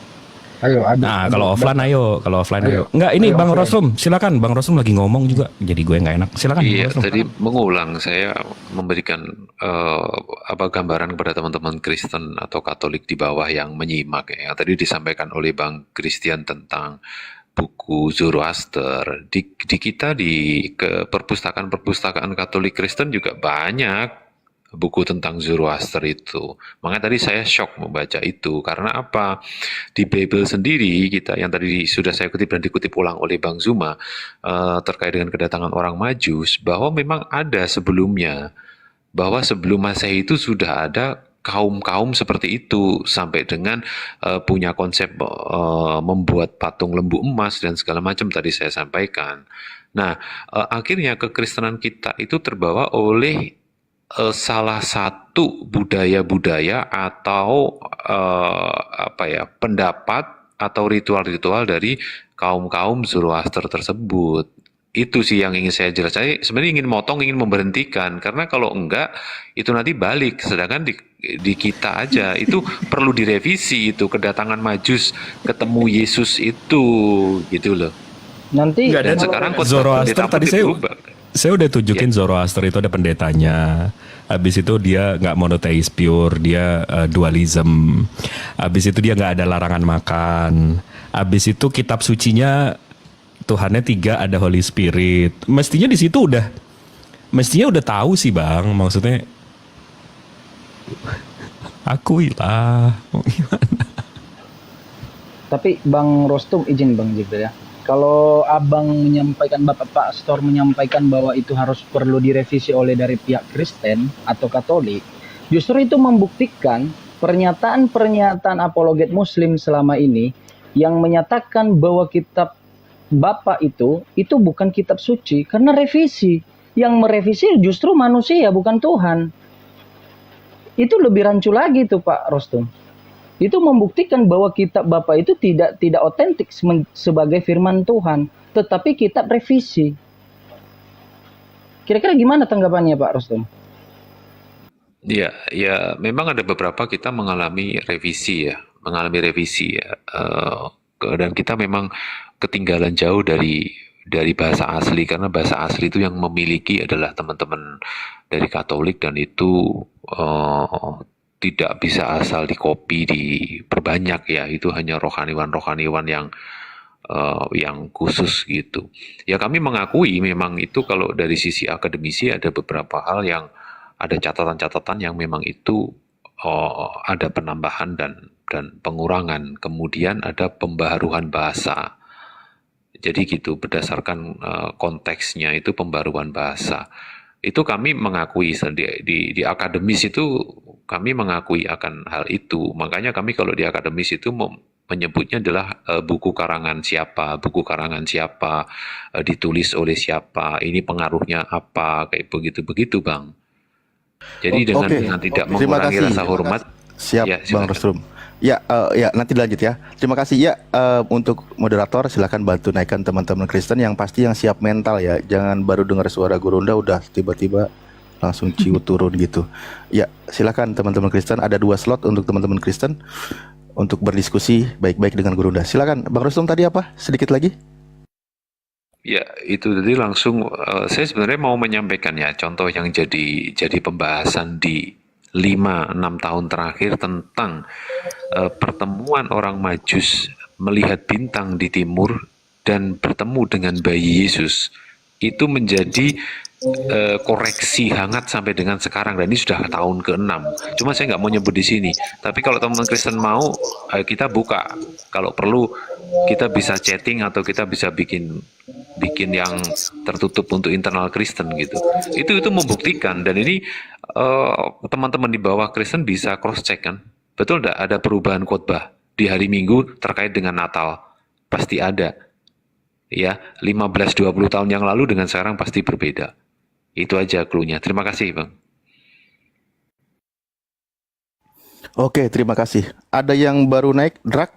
C: Nah, kalau offline ayo. Enggak, ini Bang Rosrum, silakan. Bang Rosrum lagi ngomong juga, jadi gue nggak enak. Silakan.
G: Iya, tadi mengulang saya memberikan gambaran kepada teman-teman Kristen atau Katolik di bawah yang menyimak ya. Tadi disampaikan oleh Bang Christian tentang buku Zoroaster. Di kita di perpustakaan Katolik Kristen juga banyak buku tentang Zoroaster itu. Makanya tadi saya shock membaca itu. Karena apa? Di Bible sendiri, kita yang tadi sudah saya kutip dan dikutip ulang oleh Bang Zuma, terkait dengan kedatangan orang Majus, bahwa memang ada sebelumnya. Bahwa sebelum Masehi itu sudah ada kaum-kaum seperti itu, sampai dengan punya konsep membuat patung lembu emas dan segala macam tadi saya sampaikan. Nah, akhirnya kekristenan kita itu terbawa oleh salah satu budaya-budaya atau pendapat atau ritual-ritual dari kaum-kaum Zoroaster tersebut. Itu sih yang ingin saya jelaskan. Saya sebenarnya ingin motong, ingin memberhentikan, karena kalau enggak itu nanti balik. Sedangkan di kita aja itu perlu direvisi, itu kedatangan Majus ketemu Yesus itu, gitu loh.
A: Nanti
G: Dan sekarang
C: Zoroaster tadi saya udah tunjukin Zoroaster itu ada pendetanya. Habis itu dia nggak monoteis pure, dia dualism. Habis itu dia nggak ada larangan makan. Habis itu kitab sucinya Tuhannya 3, ada Holy Spirit. Mestinya di situ udah tahu sih Bang, maksudnya akuilah. Gimana?
A: Tapi Bang Rostum izin Bang Jibril ya. Kalau Abang menyampaikan, Bapak Pastor menyampaikan bahwa itu harus perlu direvisi oleh dari pihak Kristen atau Katolik, justru itu membuktikan pernyataan-pernyataan apologet Muslim selama ini yang menyatakan bahwa kitab Bapak itu bukan kitab suci karena revisi. Yang merevisi justru manusia bukan Tuhan. Itu lebih rancu lagi tuh Pak Rostum. Itu membuktikan bahwa kitab Bapak itu tidak otentik sebagai firman Tuhan, tetapi kitab revisi. Kira-kira gimana tanggapannya Pak Rostum?
G: Ya, memang ada beberapa kita mengalami revisi ya. Dan kita memang ketinggalan jauh dari bahasa asli, karena bahasa asli itu yang memiliki adalah teman-teman dari Katolik, dan itu tidak bisa asal dikopi diperbanyak ya. Itu hanya rohaniwan yang khusus gitu. Ya, kami mengakui memang itu kalau dari sisi akademisi ada beberapa hal yang ada catatan-catatan yang memang itu ada penambahan dan pengurangan. Kemudian ada pembaharuan bahasa. Jadi gitu, berdasarkan konteksnya itu pembaruan bahasa. Itu kami mengakui di akademis itu kami mengakui akan hal itu. Makanya kami kalau di akademis itu menyebutnya adalah buku karangan siapa, ditulis oleh siapa, ini pengaruhnya apa, kayak begitu Bang. Jadi dengan tidak mengurangi rasa hormat.
D: Siap ya, Bang Rostum. Ya, nanti lanjut ya. Terima kasih ya. Untuk moderator silakan bantu naikkan teman-teman Kristen yang pasti yang siap mental ya. Jangan baru dengar suara Gurunda udah tiba-tiba langsung ciut turun gitu. Ya, silakan teman-teman Kristen, ada 2 slot untuk teman-teman Kristen untuk berdiskusi baik-baik dengan Gurunda. Silakan Bang Rostum, tadi apa? Sedikit lagi.
G: Ya, itu tadi langsung saya sebenarnya mau menyampaikan ya contoh yang jadi pembahasan di 5-6 tahun terakhir tentang pertemuan orang Majus melihat bintang di timur dan bertemu dengan bayi Yesus. Itu menjadi koreksi hangat sampai dengan sekarang, dan ini sudah tahun ke-6. Cuma saya nggak mau nyebut di sini. Tapi kalau teman-teman Kristen mau, kita buka. Kalau perlu kita bisa chatting atau kita bisa bikin yang tertutup untuk internal Kristen gitu. Itu membuktikan, dan ini teman-teman di bawah Kristen bisa cross check kan. Betul enggak ada perubahan khotbah di hari Minggu terkait dengan Natal? Pasti ada. Ya, 15-20 tahun yang lalu dengan sekarang pasti berbeda. Itu aja clue-nya. Terima kasih, Bang.
D: Oke, terima kasih. Ada yang baru naik, Drak?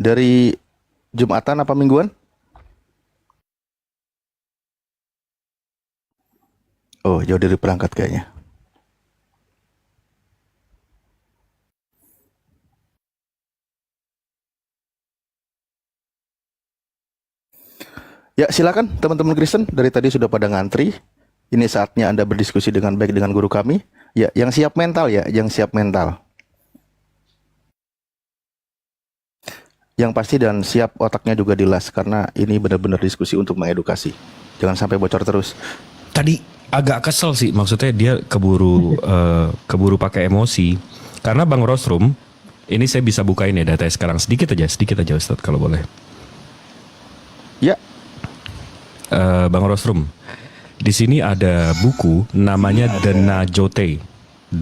D: Dari Jumatan apa mingguan? Oh, jauh dari perangkat kayaknya. Ya, silakan teman-teman Kristen, dari tadi sudah pada ngantri. Ini saatnya Anda berdiskusi dengan baik dengan guru kami. Ya, yang siap mental ya, yang siap mental. Yang pasti dan siap otaknya juga dilas, karena ini benar-benar diskusi untuk mengedukasi. Jangan sampai bocor terus.
C: Tadi agak kesel sih, maksudnya dia keburu keburu pakai emosi. Karena Bang Rostrum, ini saya bisa bukain ya datanya sekarang sedikit aja Ustadz kalau boleh.
D: Ya,
C: Bang Rostrum, di sini ada buku namanya The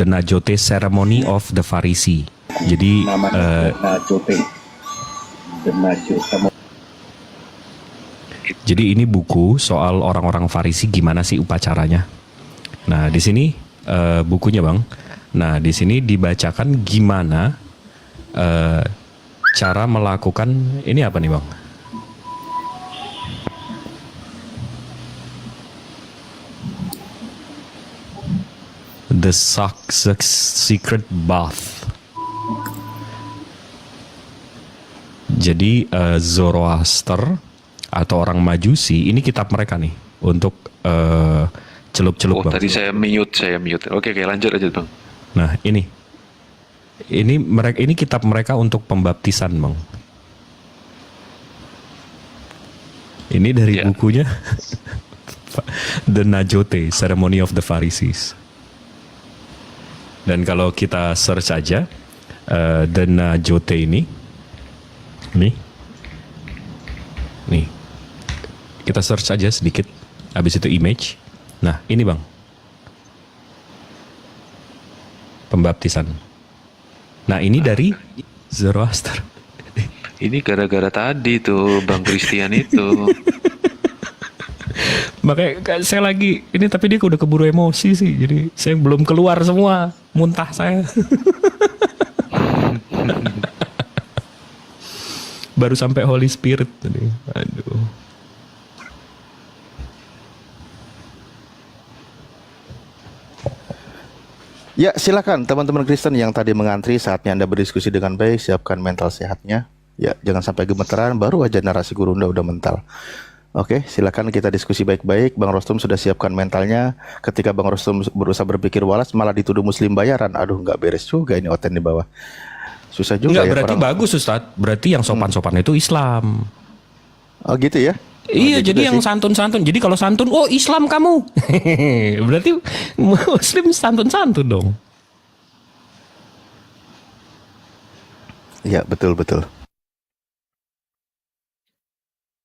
C: Najote Ceremony of the Pharisee. Jadi jadi ini buku soal orang-orang Farisi gimana sih upacaranya. Nah, di sini bukunya, Bang. Nah, di sini dibacakan gimana cara melakukan ini apa nih, Bang? The Secret Bath. Jadi Zoroaster atau orang Majusi, ini kitab mereka nih untuk celup-celup,
G: Oh,
C: Bang.
G: tadi saya mute. Oke, lanjut aja, Bang.
C: Nah, ini kitab mereka untuk pembaptisan, Bang. Ini dari
G: Ya.
C: bukunya The Najote Ceremony of the Pharisees. Dan kalau kita search aja The Najote ini, nih, kita search aja sedikit, habis itu image. Nah, ini, Bang, pembaptisan. Nah, ini dari Zoroaster.
G: Ini gara-gara tadi tuh Bang Christian itu.
C: Makanya saya lagi ini, tapi dia udah keburu emosi sih, jadi saya belum keluar semua muntah saya. Baru sampai Holy Spirit tadi. Aduh.
D: ya silakan teman-teman Kristen yang tadi mengantri, saatnya Anda berdiskusi dengan baik, siapkan mental sehatnya. Ya, jangan sampai gemeteran, baru aja narasi Gurunda udah mental. Oke, silakan kita diskusi baik-baik. Bang Rostum sudah siapkan mentalnya. Ketika Bang Rostum berusaha berpikir walas, malah dituduh Muslim bayaran. Aduh, nggak beres juga ini Oten di bawah. Susah juga.
C: Enggak,
D: ya
C: berarti
D: orang.
C: bagus, Ustadz. Berarti yang sopan-sopan itu Islam.
D: Oh gitu ya?
C: Iya,
D: gitu
C: jadi
D: juga
C: yang
D: sih.
C: santun-santun. Jadi kalau santun, oh Islam kamu. Berarti Muslim santun-santun dong.
D: Iya, betul.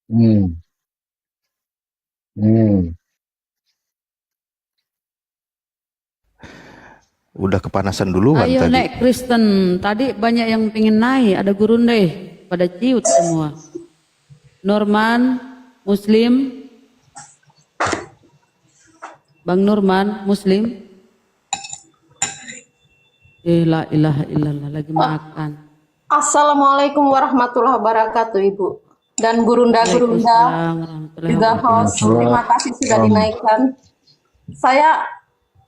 I: Hmm. Hmm.
D: Udah kepanasan duluan
E: Ayo
D: tadi.
E: naik Kristen. Tadi banyak yang pengen naik. Ada gurunde. Pada ciut semua. Norman, Muslim. Bang Norman, Muslim. La ilaha illallah. Lagi makan.
J: Assalamualaikum warahmatullahi wabarakatuh, Ibu. Dan gurunda-gurunda
E: Waalaikumsalam warahmatullahi
J: juga
E: wabarakatuh.
J: host. Terima kasih sudah dinaikkan. Saya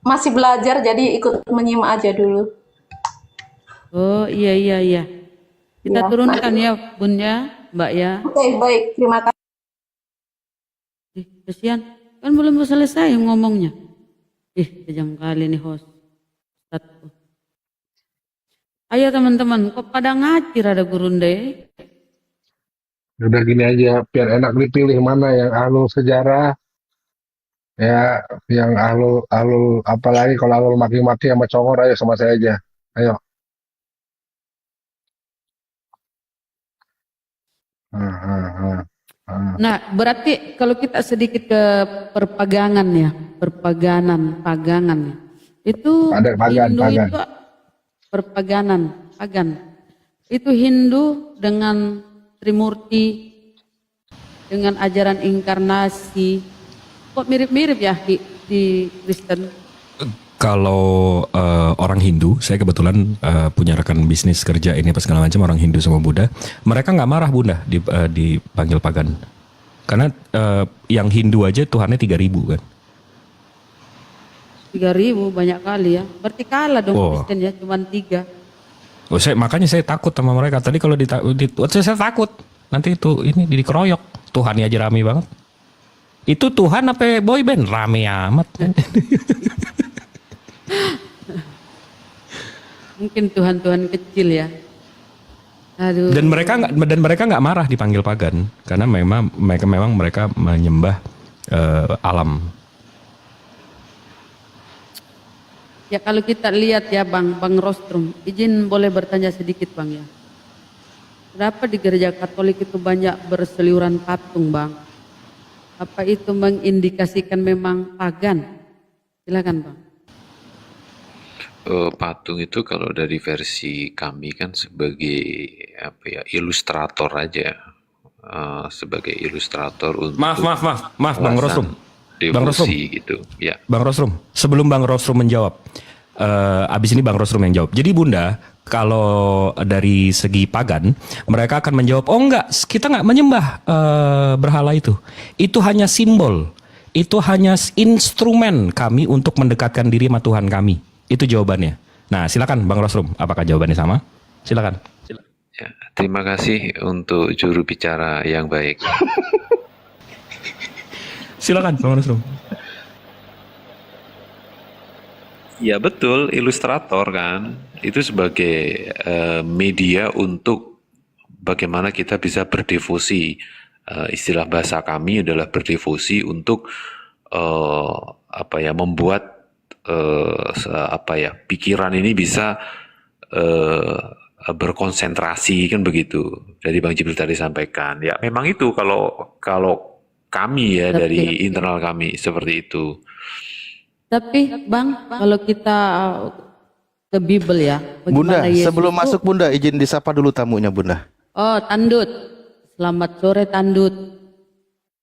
J: masih belajar jadi ikut menyimak aja dulu.
E: Oh iya. Kita
J: Ya,
E: turunkan
J: nanti.
E: ya Bun ya, Mbak ya.
J: Oke, baik. Terima kasih.
E: Kasihan, kan belum selesai ngomongnya. Kejam kali nih host. Satu. Ayo teman-teman, kok pada ngacir ada gurunde?
I: Udah gini aja, biar enak dipilih mana yang ahlul sejarah, ya yang ahlul apalagi kalau ahlul maki-maki sama congor, ayo sama saya aja. Ayo.
E: Nah, berarti kalau kita sedikit ke perpagangan ya, pagangan ya. Itu Hindu
I: Pagan.
E: itu perpaganan, pagan. Itu Hindu dengan Trimurti, dengan ajaran inkarnasi. Kok mirip-mirip ya di Kristen?
C: Kalau orang Hindu, saya kebetulan punya rekan bisnis kerja ini apa segala macam, orang Hindu sama Buddha, mereka nggak marah Bunda dipanggil pagan, karena yang Hindu aja Tuhannya 3.000 kan.
E: 3.000 banyak kali ya. Berarti kalah dong
C: Oh.
E: Kristen ya, cuma 3.
C: Oh, makanya saya takut sama mereka. Tadi kalau saya takut nanti itu ini dikeroyok. Tuhannya aja rame banget. Itu Tuhan apa boyband? Rame amat.
E: Mungkin Tuhan-Tuhan kecil ya. Aduh.
C: Dan mereka nggak marah dipanggil pagan karena memang mereka menyembah alam.
E: Ya kalau kita lihat ya Bang Rostrum, izin boleh bertanya sedikit Bang ya. Kenapa di gereja Katolik itu banyak berseliuran patung Bang? Apa itu mengindikasikan memang pagan? Silakan Bang.
G: Patung itu kalau dari versi kami kan sebagai apa ya, ilustrator aja. Sebagai ilustrator untuk
C: Maaf Bang Rostrum. Bang Rostrum.
G: devosi gitu. Ya.
C: Bang Rostrum, sebelum Bang Rostrum menjawab, abis ini Bang Rostrum yang jawab. Jadi Bunda, kalau dari segi pagan, mereka akan menjawab, oh enggak, kita enggak menyembah berhala itu. Itu hanya simbol, itu hanya instrumen kami untuk mendekatkan diri sama Tuhan kami. Itu jawabannya. Nah silakan Bang Rostrum, apakah jawabannya sama? Silakan.
G: Ya, terima kasih untuk juru bicara yang baik.
C: Silakan Bang Rostrum.
G: Ya betul, ilustrator kan itu sebagai media untuk bagaimana kita bisa berdevosi. Istilah bahasa kami adalah berdevosi untuk membuat pikiran ini bisa berkonsentrasi kan begitu. Dari Bang Jibril tadi sampaikan. Ya memang itu kalau kami ya dari internal kami seperti itu.
E: Tapi Bang, kalau kita ke Bible ya.
D: Bunda,
E: Yesus
D: sebelum
E: itu-
D: masuk Bunda, izin disapa dulu tamunya Bunda.
E: Oh, Tandut. Selamat sore Tandut.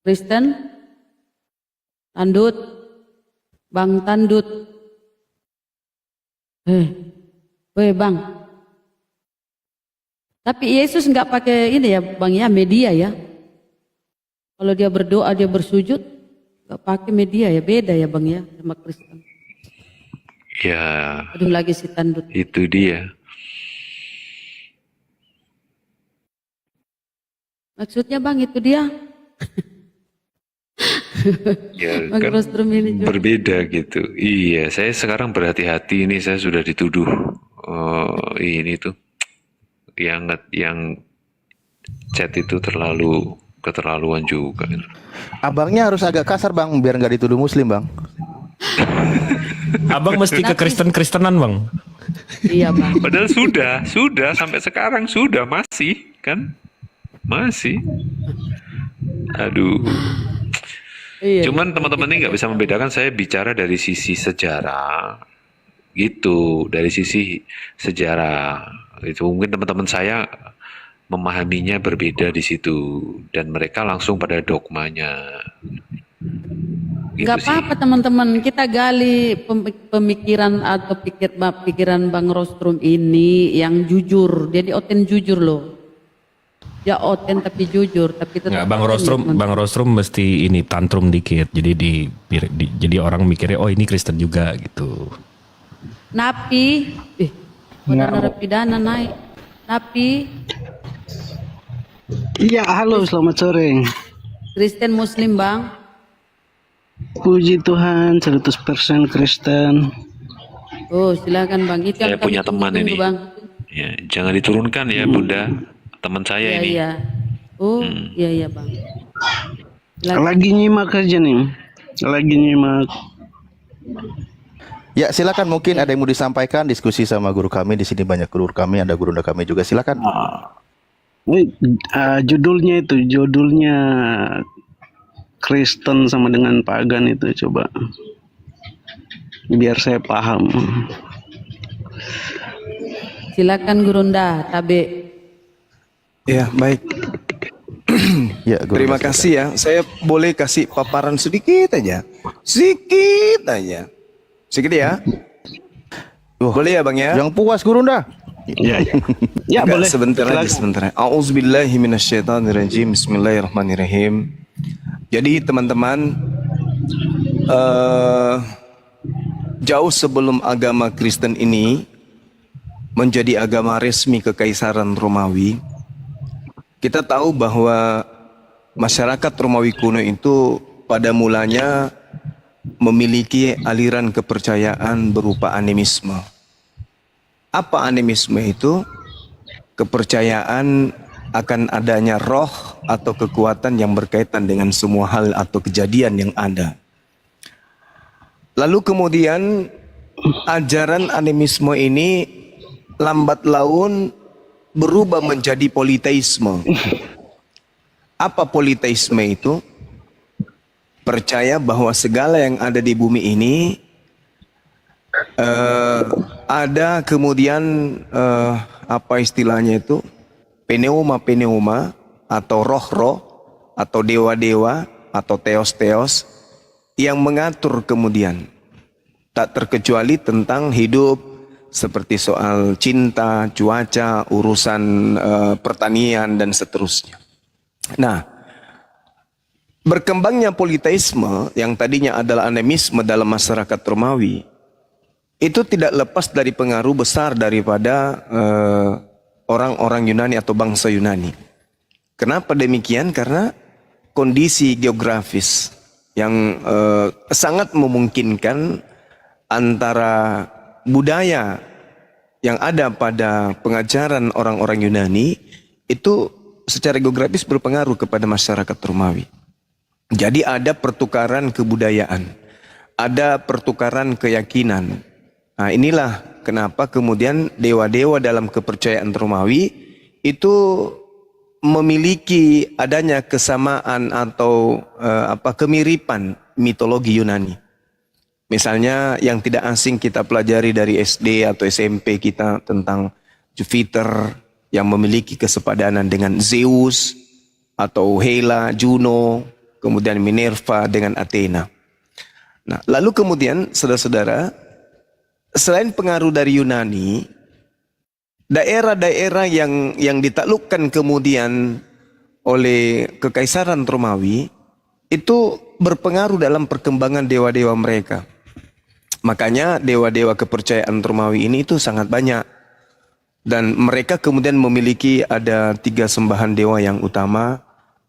E: Kristen? Tandut. Bang Tandut. Bang. Tapi Yesus nggak pakai ini ya Bang ya, media ya. Kalau dia berdoa, dia bersujud, nggak pakai media ya, beda ya Bang ya sama Kristen.
G: Ya,
E: Aduh lagi si Tandut.
G: itu dia.
E: Maksudnya Bang itu dia.
G: Ya
E: Bang
G: kan
E: Rostrum ini juga.
G: berbeda gitu. Iya, saya sekarang berhati-hati ini saya sudah dituduh ini tuh yang chat itu terlalu keterlaluan juga.
D: Abangnya harus agak kasar Bang, biar nggak dituduh Muslim Bang.
C: Abang mesti ke Kristen-Kristenan Bang.
E: Iya Bang.
G: Padahal sudah sampai sekarang sudah masih kan? Masih. Aduh.
E: Iya.
G: Cuman teman-teman ini nggak bisa membedakan, saya bicara dari sisi sejarah gitu, dari sisi sejarah itu mungkin teman-teman saya memahaminya berbeda di situ dan mereka langsung pada dogmanya. Gitu
E: Gak
G: sih.
E: apa-apa teman-teman, kita gali pemikiran atau pikiran Bang Rostrum ini yang jujur. Jadi oten jujur loh. Ya oten tapi jujur, tapi tetap
C: Nggak,
E: oten,
C: Bang Rostrum mesti ini tantrum dikit. Jadi jadi orang mikirnya oh ini Kristen juga gitu.
E: Napi, narapidana naik. Napi,
K: Iya, halo, selamat sore.
E: Kristen Muslim Bang.
K: Puji Tuhan, 100% Kristen.
E: Oh silakan Bang. Itu
G: Saya
E: yang
G: punya
E: kami
G: teman
E: tunggu-tunggu,
G: ini.
E: Bang.
G: Ya, jangan diturunkan ya Bunda, teman saya
E: Iya
G: ini.
E: iya. Oh iya Bang. Silakan.
K: Lagi nyimak aja nih. Lagi nyimak.
D: Ya silakan, mungkin ada yang mau disampaikan, diskusi sama guru kami. Di sini banyak guru kami, ada guru kami juga. Silakan.
K: Judulnya Kristen sama dengan pagan itu, coba biar saya paham.
E: Silakan Gurunda, Tabe.
F: Ya, baik.
D: Ya, guru,
F: Terima
D: silakan.
F: kasih ya. Saya boleh kasih paparan sedikit aja. Sedikit aja. Sedikit ya. Boleh ya Bang ya?
D: Yang puas Gurunda.
K: Ya, ya. Ya,
F: Enggak,
K: boleh.
F: sebentar aja,
K: Silakan.
F: sebentar. A'udzubillahi minasyaitonirrajim. Bismillahirrahmanirrahim. Jadi teman-teman, jauh sebelum agama Kristen ini menjadi agama resmi Kekaisaran Romawi, kita tahu bahwa masyarakat Romawi kuno itu pada mulanya memiliki aliran kepercayaan berupa animisme. Apa animisme itu? Kepercayaan akan adanya roh atau kekuatan yang berkaitan dengan semua hal atau kejadian yang ada. Lalu kemudian ajaran animisme ini lambat laun berubah menjadi politeisme. Apa politeisme itu? Percaya bahwa segala yang ada di bumi ini ada kemudian apa istilahnya itu, pneuma atau roh-roh atau dewa-dewa atau teos-teos yang mengatur kemudian, tak terkecuali tentang hidup seperti soal cinta, cuaca, urusan pertanian dan seterusnya. Nah, berkembangnya politeisme yang tadinya adalah animisme dalam masyarakat Romawi itu tidak lepas dari pengaruh besar daripada orang-orang Yunani atau bangsa Yunani. Kenapa demikian? Karena kondisi geografis yang sangat memungkinkan antara budaya yang ada pada pengajaran orang-orang Yunani itu secara geografis berpengaruh kepada masyarakat Romawi. Jadi ada pertukaran kebudayaan, ada pertukaran keyakinan. Nah, inilah kenapa kemudian dewa-dewa dalam kepercayaan Romawi itu memiliki adanya kesamaan atau kemiripan mitologi Yunani. Misalnya yang tidak asing kita pelajari dari SD atau SMP kita tentang Jupiter yang memiliki kesepadanan dengan Zeus atau Hela, Juno, kemudian Minerva dengan Athena. Nah, lalu kemudian saudara-saudara, selain pengaruh dari Yunani, daerah-daerah yang ditaklukkan kemudian oleh Kekaisaran Romawi itu berpengaruh dalam perkembangan dewa-dewa mereka. Makanya dewa-dewa kepercayaan Romawi ini itu sangat banyak. Dan mereka kemudian memiliki ada 3 sembahan dewa yang utama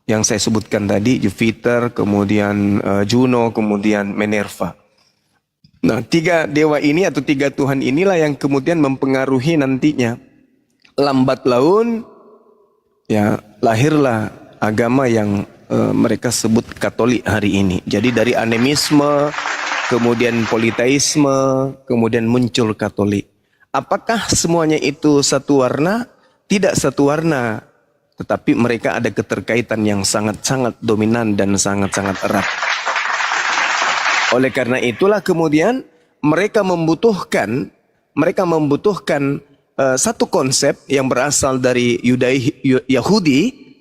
F: yang saya sebutkan tadi, Jupiter, kemudian Juno, kemudian Minerva. Nah, 3 dewa ini atau 3 Tuhan inilah yang kemudian mempengaruhi nantinya. Lambat laun, ya lahirlah agama yang mereka sebut Katolik hari ini. Jadi dari animisme, kemudian politeisme, kemudian muncul Katolik. Apakah semuanya itu satu warna? Tidak satu warna, tetapi mereka ada keterkaitan yang sangat-sangat dominan dan sangat-sangat erat. Oleh karena itulah kemudian mereka membutuhkan satu konsep yang berasal dari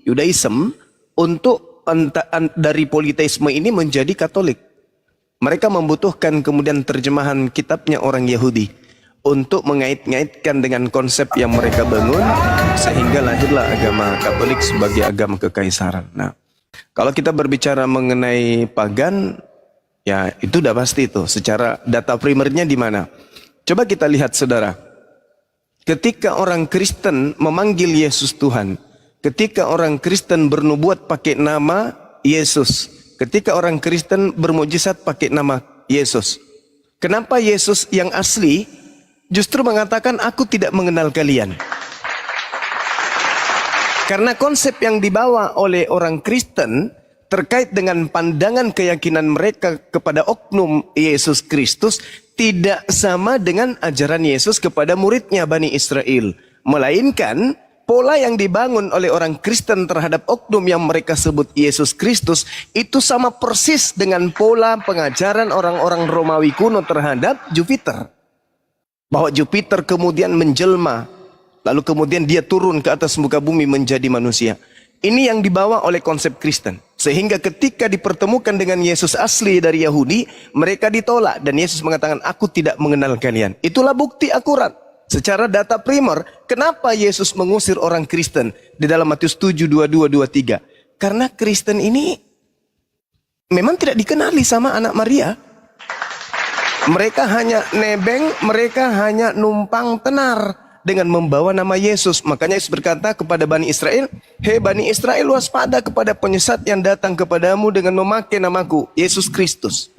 F: Yudaism untuk dari politeisme ini menjadi Katolik. Mereka membutuhkan kemudian terjemahan kitabnya orang Yahudi untuk mengait-ngaitkan dengan konsep yang mereka bangun sehingga lahirlah agama Katolik sebagai agama kekaisaran. Nah, kalau kita berbicara mengenai pagan, ya itu udah pasti itu. Secara data primernya di mana? Coba kita lihat saudara. Ketika orang Kristen memanggil Yesus Tuhan, ketika orang Kristen bernubuat pakai nama Yesus, ketika orang Kristen bermujizat pakai nama Yesus, kenapa Yesus yang asli justru mengatakan aku tidak mengenal kalian? Karena konsep yang dibawa oleh orang Kristen terkait dengan pandangan keyakinan mereka kepada oknum Yesus Kristus tidak sama dengan ajaran Yesus kepada muridnya Bani Israel. Melainkan pola yang dibangun oleh orang Kristen terhadap oknum yang mereka sebut Yesus Kristus itu sama persis dengan pola pengajaran orang-orang Romawi kuno terhadap Jupiter. Bahwa Jupiter kemudian menjelma, lalu kemudian dia turun ke atas muka bumi menjadi manusia. Ini yang dibawa oleh konsep Kristen. Sehingga ketika dipertemukan dengan Yesus asli dari Yahudi, mereka ditolak. Dan Yesus mengatakan, aku tidak mengenal kalian. Itulah bukti akurat. Secara data primer, kenapa Yesus mengusir orang Kristen? Di dalam Matius 7, 22, 23. Karena Kristen ini memang tidak dikenali sama anak Maria. Mereka hanya nebeng, mereka hanya numpang tenar dengan membawa nama Yesus. Makanya Yesus berkata kepada Bani Israel, hei Bani Israel, waspada kepada penyesat yang datang kepadamu dengan memakai namaku, Yesus Kristus.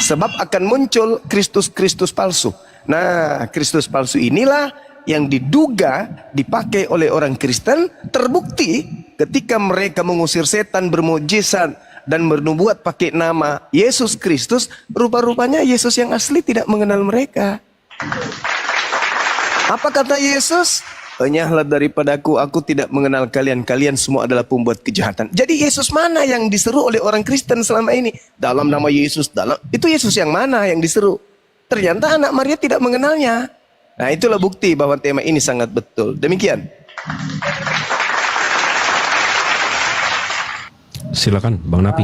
F: Sebab akan muncul Kristus-Kristus palsu. Nah, Kristus palsu inilah yang diduga dipakai oleh orang Kristen, terbukti ketika mereka mengusir setan, bermujizat, dan bernubuat pakai nama Yesus Kristus, rupa-rupanya Yesus yang asli tidak mengenal mereka. Apa kata Yesus? Enyahlah daripadaku, aku tidak mengenal kalian. Kalian semua adalah pembuat kejahatan. Jadi Yesus mana yang diseru oleh orang Kristen selama ini? Dalam nama Yesus, itu Yesus yang mana yang diseru? Ternyata anak Maria tidak mengenalnya. Nah, itulah bukti bahwa tema ini sangat betul. Demikian.
C: Silakan Bang Napi.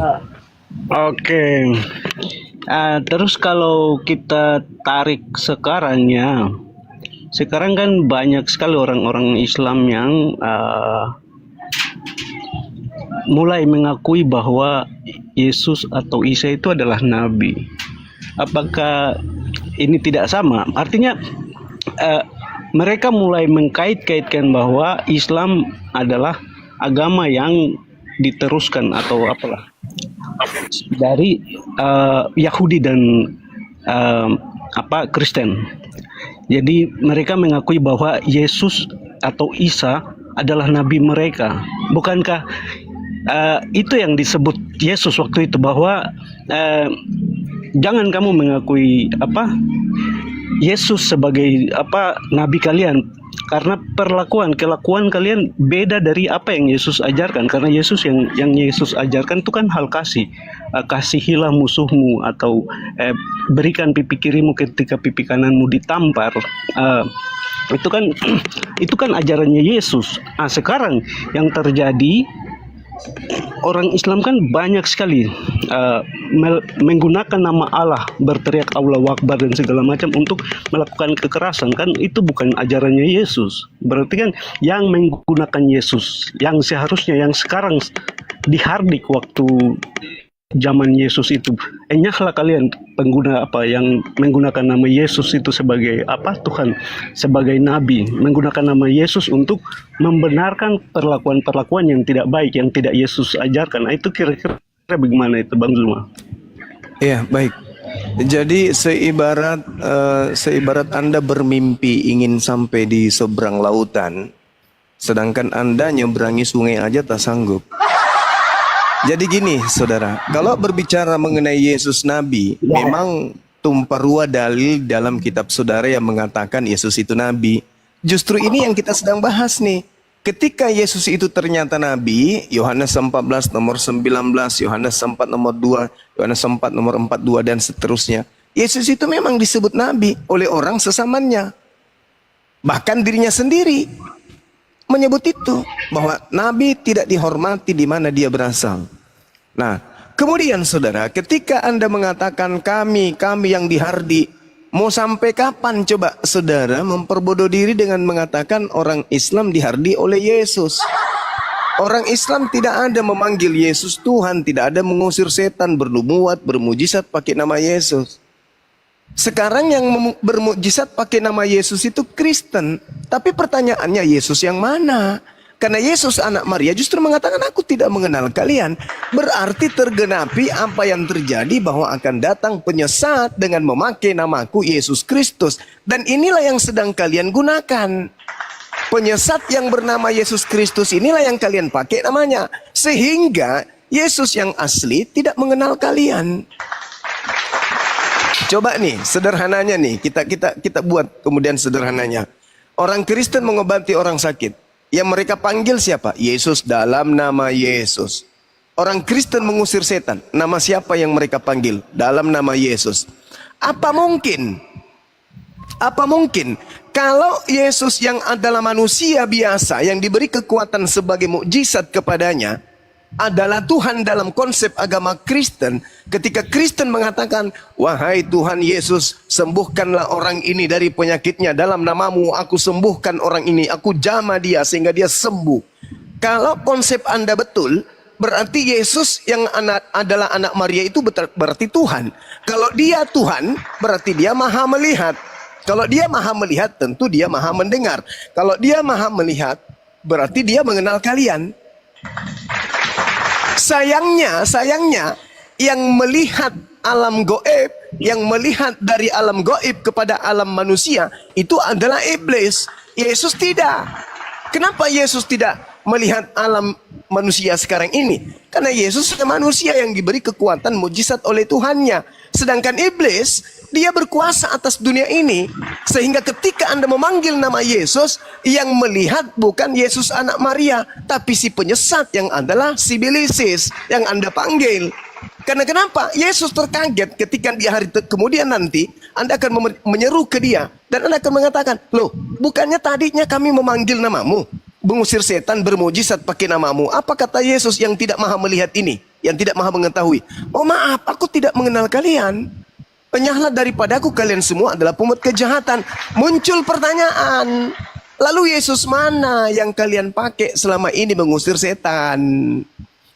K: Oke. Terus kalau kita tarik sekarangnya, sekarang kan banyak sekali orang-orang Islam yang mulai mengakui bahwa Yesus atau Isa itu adalah nabi. Apakah ini tidak sama? Artinya mereka mulai mengkait-kaitkan bahwa Islam adalah agama yang diteruskan atau apalah dari Yahudi dan Kristen. Jadi mereka mengakui bahwa Yesus atau Isa adalah nabi mereka. Bukankah itu yang disebut Yesus waktu itu, bahwa jangan kamu mengakui Yesus sebagai nabi kalian, karena kelakuan kalian beda dari apa yang Yesus ajarkan. Karena Yesus yang Yesus ajarkan itu kan hal kasih. Kasihilah musuhmu, atau berikan pipi kirimu ketika pipi kananmu ditampar. Itu kan ajarannya Yesus. Sekarang yang terjadi, orang Islam kan banyak sekali menggunakan nama Allah, berteriak Allahu Akbar dan segala macam untuk melakukan kekerasan. Kan itu bukan ajarannya Yesus. Berarti kan yang menggunakan Yesus, yang seharusnya, yang sekarang dihardik waktu zaman Yesus itu, enyahlah kalian pengguna yang menggunakan nama Yesus itu sebagai Tuhan, sebagai nabi, menggunakan nama Yesus untuk membenarkan perlakuan-perlakuan yang tidak baik, yang tidak Yesus ajarkan. Itu kira-kira bagaimana itu, Bang Zulma?
F: Iya, baik. Jadi seibarat Anda bermimpi ingin sampai di seberang lautan, sedangkan Anda nyeberangi sungai aja tak sanggup. Jadi gini, saudara, kalau berbicara mengenai Yesus Nabi, memang tumpah ruah dalil dalam kitab saudara yang mengatakan Yesus itu Nabi. Justru ini yang kita sedang bahas nih. Ketika Yesus itu ternyata Nabi, Yohanes 14 nomor 19, Yohanes 4 nomor 2, Yohanes 4 nomor 42 dan seterusnya. Yesus itu memang disebut Nabi oleh orang sesamanya. Bahkan dirinya sendiri menyebut itu, bahwa Nabi tidak dihormati di mana dia berasal. Nah, kemudian saudara, ketika Anda mengatakan kami yang dihardi, mau sampai kapan coba saudara memperbodoh diri dengan mengatakan orang Islam dihardi oleh Yesus? Orang Islam tidak ada memanggil Yesus Tuhan, tidak ada mengusir setan, bernubuat, bermujizat pakai nama Yesus. Sekarang yang bermukjizat pakai nama Yesus itu Kristen. Tapi pertanyaannya, Yesus yang mana? Karena Yesus anak Maria justru mengatakan aku tidak mengenal kalian. Berarti tergenapi apa yang terjadi, bahwa akan datang penyesat dengan memakai namaku Yesus Kristus. Dan inilah yang sedang kalian gunakan. Penyesat yang bernama Yesus Kristus inilah yang kalian pakai namanya. Sehingga Yesus yang asli tidak mengenal kalian. Coba nih, sederhananya nih, kita buat kemudian sederhananya. Orang Kristen mengobati orang sakit. Yang mereka panggil siapa? Yesus, dalam nama Yesus. Orang Kristen mengusir setan. Nama siapa yang mereka panggil? Dalam nama Yesus. Apa mungkin kalau Yesus yang adalah manusia biasa, yang diberi kekuatan sebagai mukjizat kepadanya, adalah Tuhan dalam konsep agama Kristen. Ketika Kristen mengatakan, wahai Tuhan Yesus, sembuhkanlah orang ini dari penyakitnya, dalam namamu aku sembuhkan orang ini, aku jamah dia sehingga dia sembuh. Kalau konsep Anda betul, berarti Yesus yang adalah anak Maria itu berarti Tuhan. Kalau dia Tuhan, berarti dia maha melihat. Kalau dia maha melihat, tentu dia maha mendengar. Kalau dia maha melihat, berarti dia mengenal kalian. Sayangnya yang melihat alam goib, yang melihat dari alam goib kepada alam manusia, itu adalah iblis. Yesus tidak. Kenapa Yesus tidak melihat alam manusia sekarang ini? Karena Yesus adalah manusia yang diberi kekuatan mujizat oleh Tuhannya. Sedangkan iblis, dia berkuasa atas dunia ini. Sehingga ketika Anda memanggil nama Yesus, yang melihat bukan Yesus anak Maria, tapi si penyesat yang adalah si Bilisis yang Anda panggil. Karena kenapa? Yesus terkaget ketika di hari kemudian nanti Anda akan menyeru ke dia. Dan Anda akan mengatakan, loh, bukannya tadinya kami memanggil namamu, mengusir setan, bermujizat pakai namamu. Apa kata Yesus yang tidak maha melihat ini, yang tidak maha mengetahui? Oh maaf, aku tidak mengenal kalian. Penyahlah daripadaku, kalian semua adalah pemungut kejahatan. Muncul pertanyaan, lalu Yesus mana yang kalian pakai selama ini mengusir setan?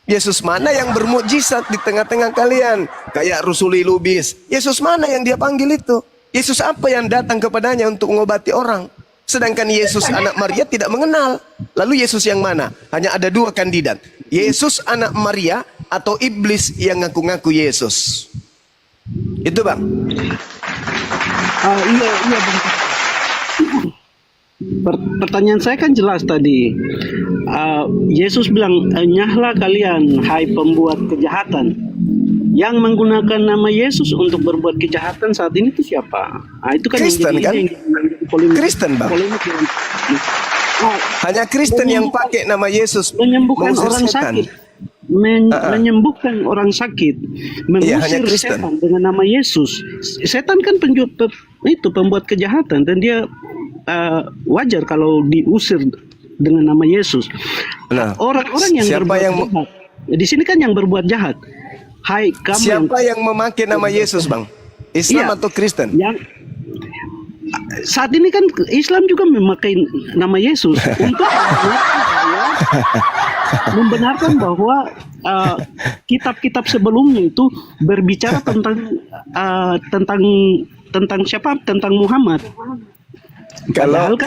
F: Yesus mana yang bermukjizat di tengah-tengah kalian? Kayak Rusuli Lubis. Yesus mana yang dia panggil itu? Yesus apa yang datang kepadanya untuk mengobati orang? Sedangkan Yesus anak Maria tidak mengenal. Lalu Yesus yang mana? Hanya ada dua kandidat. Yesus anak Maria atau iblis yang ngaku-ngaku Yesus. Itu Bang.
K: Iya Bang. Pertanyaan saya kan jelas tadi. Yesus bilang, nyahlah kalian, hai pembuat kejahatan. Yang menggunakan nama Yesus untuk berbuat kejahatan saat ini itu siapa? Itu kan
F: Kristen kan? Kristen Bang. Hanya Kristen yang pakai nama Yesus
K: menyembuhkan orang sakit. Menyembuhkan orang sakit, mengusir setan dengan nama Yesus. Setan kan pembuat kejahatan dan dia wajar kalau diusir dengan nama Yesus.
F: Nah,
K: orang-orang yang berbuat jahat, di sini kan yang berbuat jahat. Hai kamu.
F: Siapa yang memakai nama Yesus Bang? Islam atau Kristen?
K: Yang saat ini kan Islam juga memakai nama Yesus untuk membenarkan bahwa kitab-kitab sebelumnya itu berbicara tentang siapa? Tentang Muhammad.
F: Kalau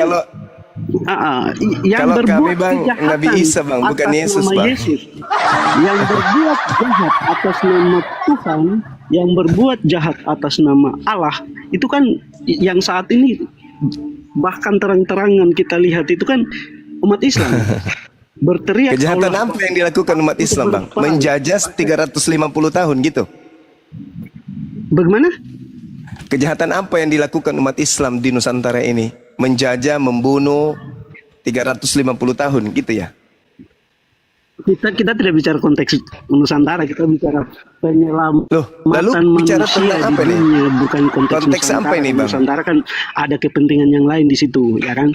K: yang berbuat
F: kami Bang, Nabi Isa Bang, bukan Yesus Bang.
K: Yesus. Yang berbuat jahat atas nama Tuhan, yang berbuat jahat atas nama Allah, itu kan yang saat ini bahkan terang-terangan kita lihat itu kan umat Islam berteriak.
F: Kejahatan apa yang dilakukan umat Islam Bang? Menjajah 350 tahun gitu.
K: Bagaimana?
F: Kejahatan apa yang dilakukan umat Islam di Nusantara ini? Menjajah, membunuh 350 tahun gitu ya.
K: Kita tidak bicara konteks Nusantara, kita bicara penyelamatan.
F: Loh, lalu bicara tentang apa nih?
K: Bukan konteks
F: apa ini Bang?
K: Nusantara kan ada kepentingan yang lain di situ, ya kan?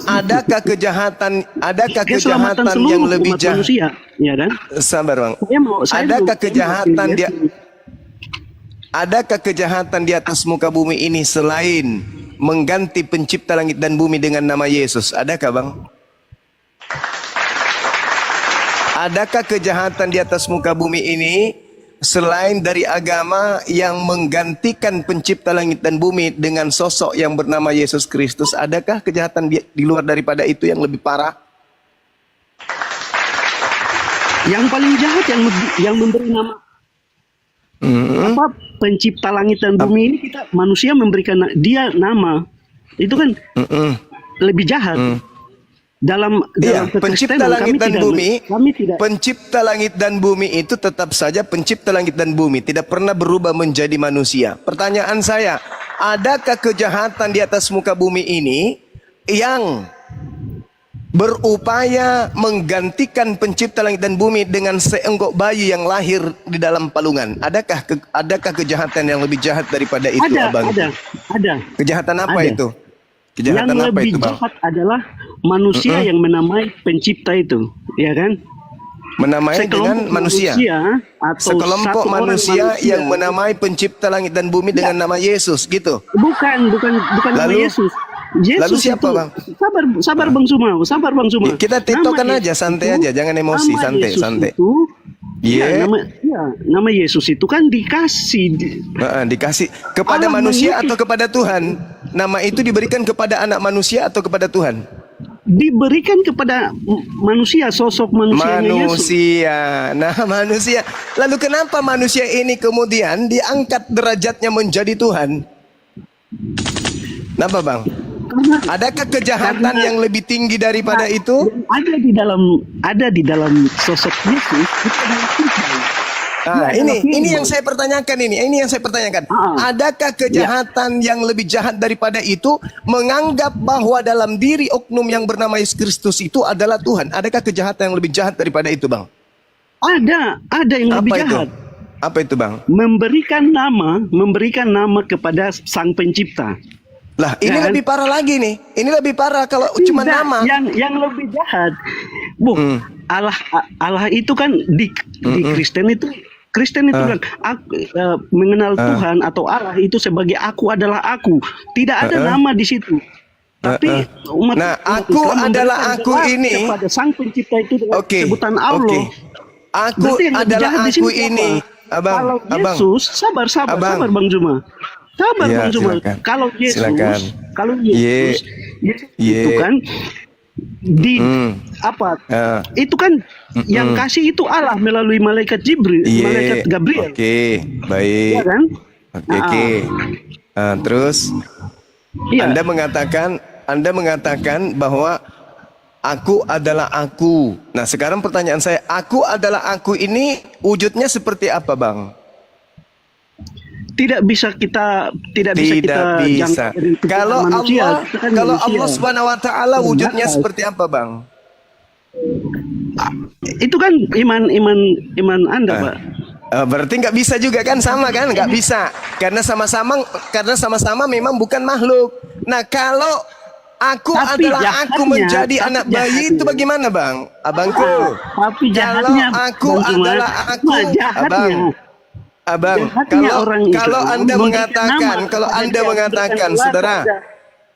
F: Adakah kejahatan yang lebih jahat?
K: Manusia, ya kan?
F: Sabar Bang. Adakah kejahatan di atas muka bumi ini selain mengganti pencipta langit dan bumi dengan nama Yesus? Adakah Bang? Adakah kejahatan di atas muka bumi ini selain dari agama yang menggantikan pencipta langit dan bumi dengan sosok yang bernama Yesus Kristus? Adakah kejahatan di luar daripada itu yang lebih parah?
K: Yang paling jahat yang memberi nama apa pencipta langit dan bumi ini, kita manusia memberikan dia nama itu kan lebih jahat. Dalam
F: pencipta langit dan bumi, pencipta langit dan bumi itu tetap saja pencipta langit dan bumi, tidak pernah berubah menjadi manusia. Pertanyaan saya, adakah kejahatan di atas muka bumi ini yang berupaya menggantikan pencipta langit dan bumi dengan seonggok bayi yang lahir di dalam palungan? Adakah kejahatan yang lebih jahat daripada itu, Abang?
K: Ada.
F: Kejahatan apa itu?
K: Kejahatan yang apa lebih itu, Bang? Jahat adalah manusia yang menamai pencipta itu, ya kan?
F: Menamai dengan manusia atau sekelompok manusia yang menamai pencipta langit dan bumi dengan nama Yesus, gitu?
K: Bukan nama Yesus.
F: Lalu siapa itu, Bang?
K: Sabar Bang Suma.
F: Kita tiktokan aja, santai aja, jangan emosi, santai.
K: Nama Yesus itu kan dikasih
F: kepada manusia atau kepada Tuhan. Nama itu diberikan kepada anak manusia atau kepada Tuhan?
K: Diberikan kepada manusia, sosok manusia.
F: Manusia. Lalu kenapa manusia ini kemudian diangkat derajatnya menjadi Tuhan? Kenapa Bang? Adakah kejahatan yang lebih tinggi daripada itu?
K: Ada di dalam sosok Yesus.
F: Nah,
K: adalah
F: ini
K: firman.
F: yang saya pertanyakan ini yang saya pertanyakan.
K: Ah.
F: Adakah kejahatan yang lebih jahat daripada itu menganggap bahwa dalam diri oknum yang bernama Yesus Kristus itu adalah Tuhan? Adakah kejahatan yang lebih jahat daripada itu, Bang?
K: Ada yang lebih
F: Apa itu?
K: jahat.
F: Apa itu, Bang?
K: Memberikan nama kepada Sang Pencipta.
F: Lah, ini
K: Ya kan?
F: lebih parah lagi nih. Ini lebih parah kalau cuma
K: Tidak,
F: nama.
K: yang lebih jahat. Allah itu kan di Kristen itu kan mengenal Tuhan atau Allah itu sebagai aku adalah aku. Tidak ada nama di situ. Tapi umat
F: aku
K: Islam
F: adalah
K: memberikan
F: aku
K: gelar
F: ini.
K: kepada Sang Pencipta itu dengan sebutan Allah.
F: Oke. Aku
K: Berarti yang lebih
F: adalah
K: jahat di
F: aku
K: sini
F: ini.
K: apa?
F: Abang,
K: Kalau
F: abang.
K: Yesus, sabar Bang Juma. Sabar
F: Iya,
K: Bang Juma.
F: silakan.
K: Kalau Yesus
F: Ye.
K: itu kan itu kan yang kasih itu Allah melalui malaikat Jibril, malaikat Gabriel.
F: Oke, baik.
K: Iya kan?
F: Oke. Terus
K: Iya.
F: Anda mengatakan bahwa aku adalah aku. Nah, sekarang pertanyaan saya, aku adalah aku ini wujudnya seperti apa, Bang?
K: Tidak bisa kita jangkau dari pikiran
F: Kalau
K: manusia.
F: Allah,
K: Kita kan
F: kalau
K: manusia.
F: Allah Subhanahu wa taala wujudnya
K: Enggak.
F: seperti apa, Bang?
K: Itu kan iman Anda, Pak.
F: Berarti nggak bisa juga kan, sama kan? Nggak bisa, karena sama-sama memang bukan makhluk. Nah, kalau aku
K: Tapi
F: adalah aku
K: jahatnya,
F: menjadi
K: tapi
F: anak bayi
K: jahatnya.
F: itu bagaimana, Bang? Abangku.
K: Tapi
F: Kalau
K: jahatnya,
F: aku
K: Bang Juma,
F: adalah aku, Abang,
K: jahatnya orang
F: kalau
K: Islam
F: Anda
K: memberikan
F: mengatakan,
K: nama
F: kalau
K: kepada
F: Anda
K: dia,
F: mengatakan,
K: memberikan gelar
F: saudara,
K: kepada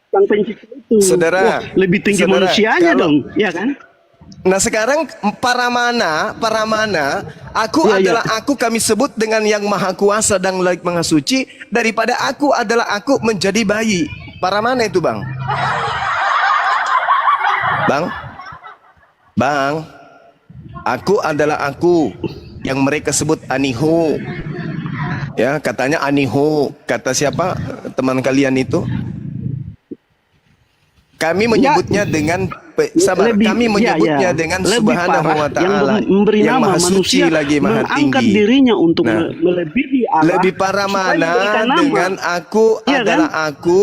K: Sang Pencipta itu.
F: Saudara,
K: Wah, lebih tinggi
F: saudara,
K: manusianya
F: kalau-
K: dong, ya kan?
F: Nah, sekarang para mana, aku
K: Iya, iya.
F: adalah aku kami sebut dengan yang maha kuasa dan laik maha suci, daripada aku adalah aku menjadi bayi. Para mana itu, Bang? Bang, aku adalah aku yang mereka sebut anihu. Ya, katanya anihu. Kata siapa teman kalian itu? Kami menyebutnya dengan kami menyebutnya dengan
K: Lebih
F: Subhanahu
K: parah,
F: wa taala
K: yang memberi
F: yang
K: nama
F: maha suci
K: manusia
F: lagi maha
K: mengangkat
F: tinggi.
K: dirinya untuk
F: Nah,
K: melebihi Allah.
F: lebih parah
K: supaya
F: mana
K: diberikan nama.
F: dengan aku
K: Iya
F: adalah
K: kan?
F: aku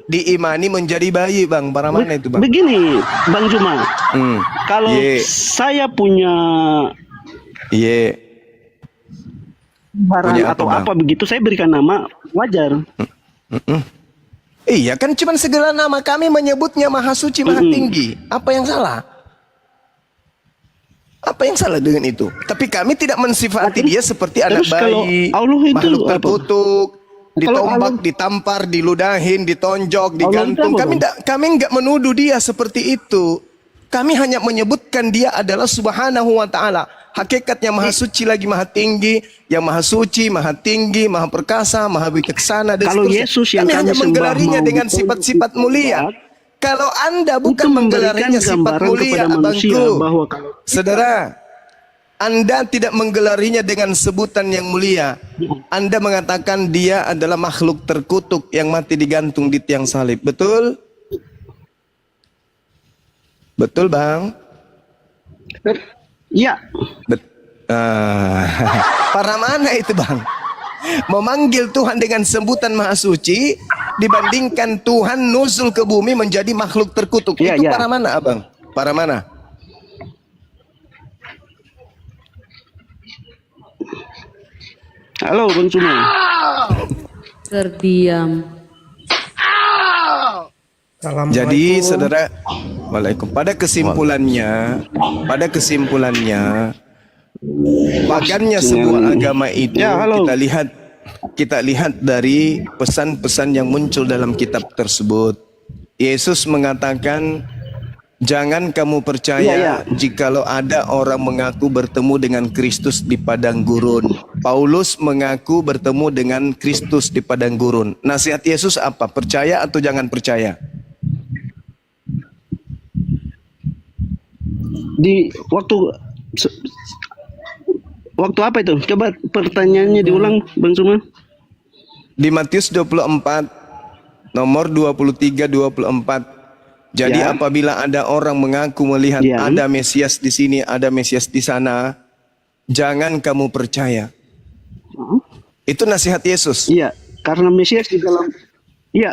F: diimani menjadi bayi, Bang. Parah mana itu, Bang?
K: Begini, Bang Juma. Kalau
F: Ye.
K: saya punya barang
F: Punya apa,
K: atau
F: Bang?
K: apa begitu, saya berikan nama, wajar.
F: Iya kan, cuman segala nama kami menyebutnya maha suci maha tinggi. Apa yang salah? Apa yang salah dengan itu? Tapi kami tidak mensifati dia seperti anak
K: Terus kalau
F: bayi,
K: Allah itu
F: makhluk
K: apa?
F: terkutuk,
K: Kalau
F: ditombak,
K: Allah-
F: ditampar, diludahin, ditonjok,
K: Allah itu
F: digantung.
K: apa,
F: Kami enggak menuduh dia seperti itu. Kami hanya menyebutkan dia adalah Subhanahu wa taala. Hakikatnya maha suci lagi maha tinggi, yang maha suci, maha tinggi, maha perkasa, maha bijaksana dan
K: Kalau
F: seterusnya.
K: Yesus yang
F: kami
K: kami
F: hanya
K: sembah
F: menggelarinya
K: mau
F: dengan
K: ditolong
F: sifat-sifat mulia. Kalau Anda bukan
K: itu memberikan
F: menggelarinya sifat
K: gambaran
F: mulia,
K: kepada manusia
F: abangku,
K: bahwa kalau
F: saudara, Anda tidak menggelarinya dengan sebutan yang mulia. Anda mengatakan dia adalah makhluk terkutuk yang mati digantung di tiang salib. Betul? Betul, Bang?
K: ya
F: Para mana itu, Bang? Memanggil Tuhan dengan sebutan maha suci dibandingkan Tuhan nuzul ke bumi menjadi makhluk terkutuk.
K: Iya,
F: Itu
K: iya.
F: para mana, Abang? Para mana?
K: halo Bang Juma.
E: Terdiam.
F: Jadi saudara, Waalaikumsalam. Pada kesimpulannya, pagannya sebuah agama itu
K: Ya, halo.
F: kita lihat dari pesan-pesan yang muncul dalam kitab tersebut. Yesus mengatakan, jangan kamu percaya jikalau ada orang mengaku bertemu dengan Kristus di padang gurun. Paulus mengaku bertemu dengan Kristus di padang gurun. Nasihat Yesus apa? Percaya atau jangan percaya?
K: Di waktu apa itu? Coba pertanyaannya diulang, Bang Juma.
F: Di Matius 24 nomor 23-24. Jadi
K: Ya.
F: apabila ada orang mengaku melihat
K: Ya.
F: ada Mesias di sini, ada Mesias di sana, jangan kamu percaya. Itu nasihat Yesus.
K: Iya, karena Mesias di dalam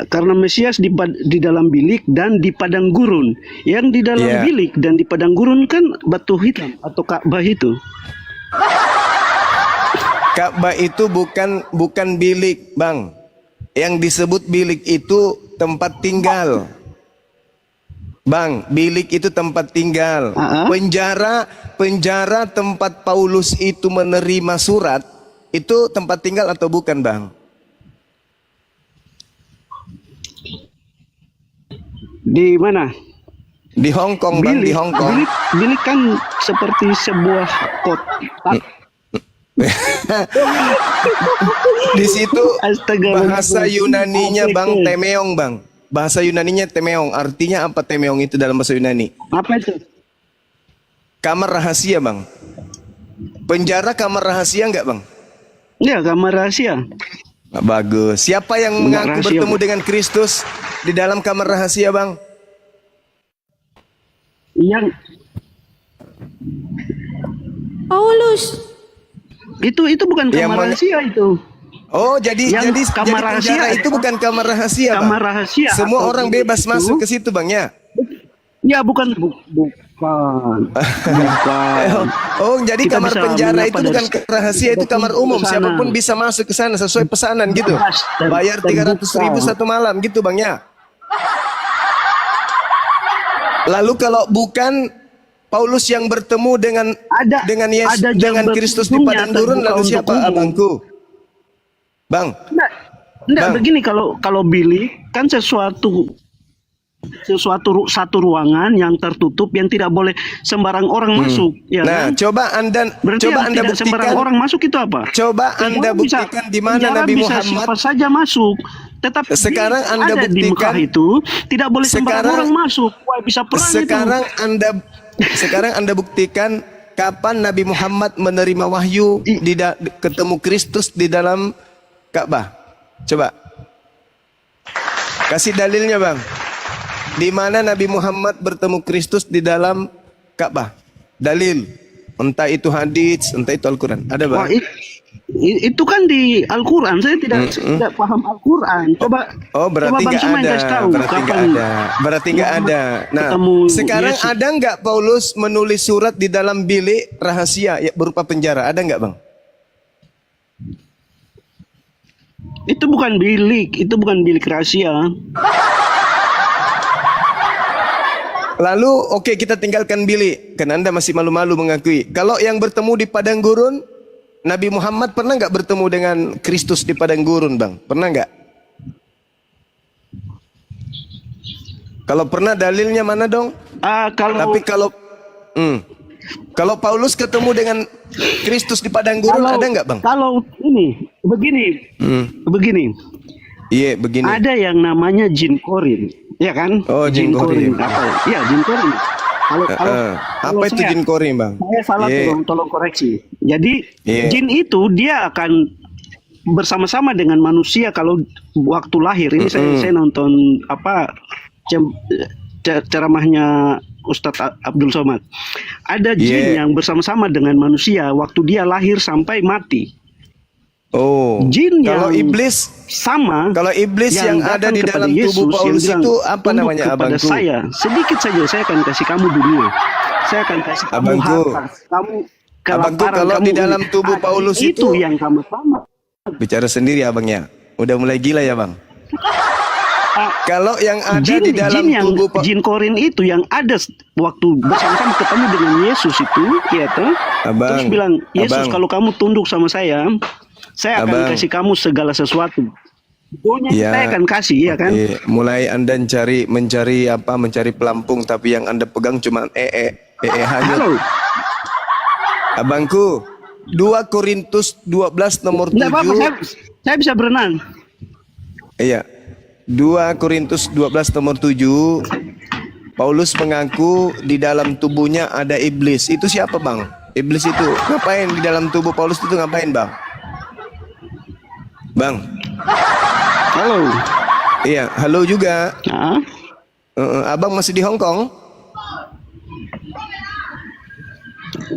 K: karena Mesias di dalam bilik dan di padang gurun. Yang di dalam
F: Iya.
K: bilik dan di padang gurun kan batu hitam atau Ka'bah itu.
F: Ka'bah itu bukan bilik, Bang. Yang disebut bilik itu tempat tinggal. Bang, bilik itu tempat tinggal. Penjara tempat Paulus itu menerima surat itu tempat tinggal atau bukan, Bang?
K: Di mana?
F: Di Hong Kong, Bang, di Hong Kong.
K: Bilik kan seperti sebuah kotak.
F: Di situ
K: Astaga,
F: bahasa Yunaninya, Bang, temeong, Bang. Bahasa Yunaninya temeong. Artinya apa temeong itu dalam bahasa Yunani?
K: Apa itu?
F: Kamar rahasia, Bang. Penjara kamar rahasia enggak, Bang?
K: Ya, kamar rahasia.
F: Bagus. Siapa yang
K: Enggak
F: mengaku
K: rahasia,
F: bertemu
K: Bang.
F: dengan Kristus di dalam kamar rahasia, Bang?
K: Yang
E: Paulus.
K: itu bukan
F: Yang
K: kamar
F: mana-
K: rahasia itu.
F: Oh, jadi
K: kamar
F: penjara
K: rahasia
F: itu bukan kamar rahasia, Bang.
K: kamar rahasia.
F: Semua
K: atau
F: orang
K: bilik
F: bebas
K: itu-
F: masuk ke situ, Bang, ya.
K: Ya, bukan. Bukan.
F: Oh, jadi
K: Kita
F: kamar
K: bisa
F: penjara
K: menyapa
F: itu bukan
K: dari
F: rahasia, itu kamar umum.
K: ke sana.
F: Siapapun bisa masuk ke sana sesuai pesanan gitu.
K: Bebas dan
F: Bayar 300.000
K: terbuka.
F: satu malam gitu, Bang, ya. Lalu kalau bukan Paulus yang bertemu dengan Yesus,
K: ada
F: dengan
K: jam
F: Kristus di
K: berkunjungnya
F: padang gurun,
K: terbuka
F: lalu
K: untuk
F: siapa,
K: umum.
F: abangku? Bang,
K: Enggak,
F: Bang.
K: begini, kalau bilik kan satu ruangan yang tertutup yang tidak boleh sembarang orang masuk, ya
F: nah,
K: kan?
F: coba Anda
K: Berarti yang tidak sembarang orang masuk itu apa?
F: Coba Anda
K: Penjara bisa-
F: buktikan di mana
K: penjara
F: Nabi
K: bisa
F: Muhammad.
K: siapa saja masuk. Tetapi
F: Sekarang
K: bilik
F: Anda
K: ada di
F: buktikan.
K: Mekah itu tidak boleh sembarang
F: Sekarang-
K: orang masuk. Wah, bisa perang
F: Sekarang Anda buktikan kapan Nabi Muhammad menerima wahyu ketemu Kristus di dalam Ka'bah. Coba. Kasih dalilnya, Bang. Di mana Nabi Muhammad bertemu Kristus di dalam Ka'bah? Dalil. Entah itu hadis, entah itu Al-Quran. Ada, Bang?
K: Wah, itu kan di Al-Quran. Saya tidak paham Al-Quran. Coba.
F: Oh, berarti
K: coba Bang
F: nggak
K: Suma yang
F: ada.
K: kasih tahu
F: Berarti nggak
K: kapan
F: ada. Berarti nggak ada. Nah,
K: ketemu
F: sekarang
K: Yesus.
F: ada nggak Paulus menulis surat di dalam bilik rahasia ya, berupa penjara? Ada nggak, Bang?
K: Itu bukan bilik rahasia.
F: Lalu, oke, kita tinggalkan bilik. Kan Anda masih malu-malu mengakui. Kalau yang bertemu di padang gurun, Nabi Muhammad pernah nggak bertemu dengan Kristus di padang gurun, Bang? Pernah nggak? Kalau pernah, dalilnya mana dong? Tapi kalau Paulus ketemu dengan Kristus di padang gurun, ada nggak, Bang?
K: Kalau begini.
F: Iya, begini.
K: Ada yang namanya jin korin, ya kan?
F: Oh, jin korin.
K: Apa? Ya, jin korin.
F: Apa itu jin korin, Bang?
K: Saya salah,
F: Iya.
K: tolong koreksi. Jadi
F: Iya.
K: jin itu dia akan bersama-sama dengan manusia kalau waktu lahir. Ini saya nonton ceramahnya Ustadz Abdul Somad. Ada jin yang bersama-sama dengan manusia waktu dia lahir sampai mati.
F: Oh,
K: Jin
F: kalau
K: yang
F: iblis
K: sama,
F: kalau iblis yang ada
K: datang
F: di
K: kepada
F: dalam tubuh
K: Yesus,
F: Paulus
K: yang
F: itu
K: bilang,
F: apa
K: "Tunduk
F: namanya,
K: kepada
F: abangku?
K: saya, sedikit saja saya akan kasih kamu dunia, saya akan kasih kamu
F: Abangku.
K: harta, kamu
F: Abangku,
K: kelaparan,
F: kalau
K: kamu
F: di dalam
K: ini."
F: tubuh
K: Ada
F: Paulus
K: itu yang kamu sama.
F: Bicara sendiri, abangnya. Udah mulai gila ya, Bang? Kalau yang ada di dalam tubuh
K: jin korin itu yang ada waktu bersama-sama ketemu dengan Yesus itu, ya toh? Terus bilang, Yesus,
F: Abang.
K: kalau kamu tunduk sama saya akan
F: Abang.
K: kasih kamu segala sesuatu. Pokoknya saya akan kasih, ya kan?
F: Oke. Mulai Anda mencari pelampung, tapi yang Anda pegang cuma hanyut.
K: Halo.
F: Abangku, 2 Korintus 12 nomor 7.
K: Nggak apa-apa, saya bisa berenang.
F: Iya. 2 Korintus 12 nomor 7. Paulus mengaku di dalam tubuhnya ada iblis. Itu siapa, Bang? Iblis itu ngapain di dalam tubuh Paulus itu, ngapain, Bang? Bang.
K: Halo.
F: Iya, halo juga. Abang masih di Hong Kong?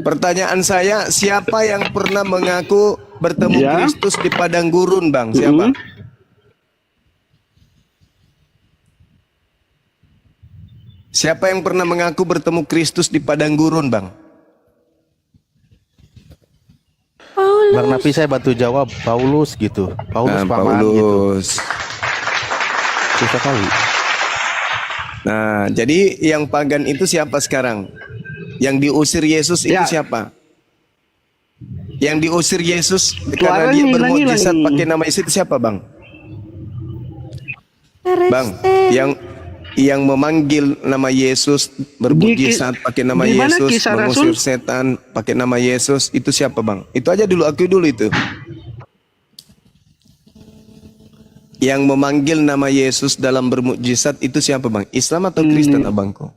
F: Pertanyaan saya, siapa yang pernah mengaku bertemu
K: Ya.
F: Kristus di padang gurun, Bang? Siapa? Siapa yang pernah mengaku bertemu Kristus di padang gurun, Bang?
D: Bang Napi saya bantu jawab Paulus gitu. Paulus paman gitu.
F: Paulus.
D: Susah kali.
F: Nah, jadi yang pagan itu siapa sekarang? Yang diusir Yesus itu
K: Ya.
F: siapa? Yang diusir Yesus karena
K: Suaranya
F: dia
K: hilang-hilang
F: bermukjizat
K: nih.
F: pakai nama Yesus itu siapa, Bang? Bang, yang memanggil nama Yesus, bermukjizat pakai nama
K: di mana
F: Yesus,
K: Kisah
F: mengusir
K: Rasul?
F: setan pakai nama Yesus, itu siapa, Bang? Itu aja dulu, akui dulu itu. Yang memanggil nama Yesus dalam bermukjizat itu siapa, Bang? Islam atau Kristen, abangku?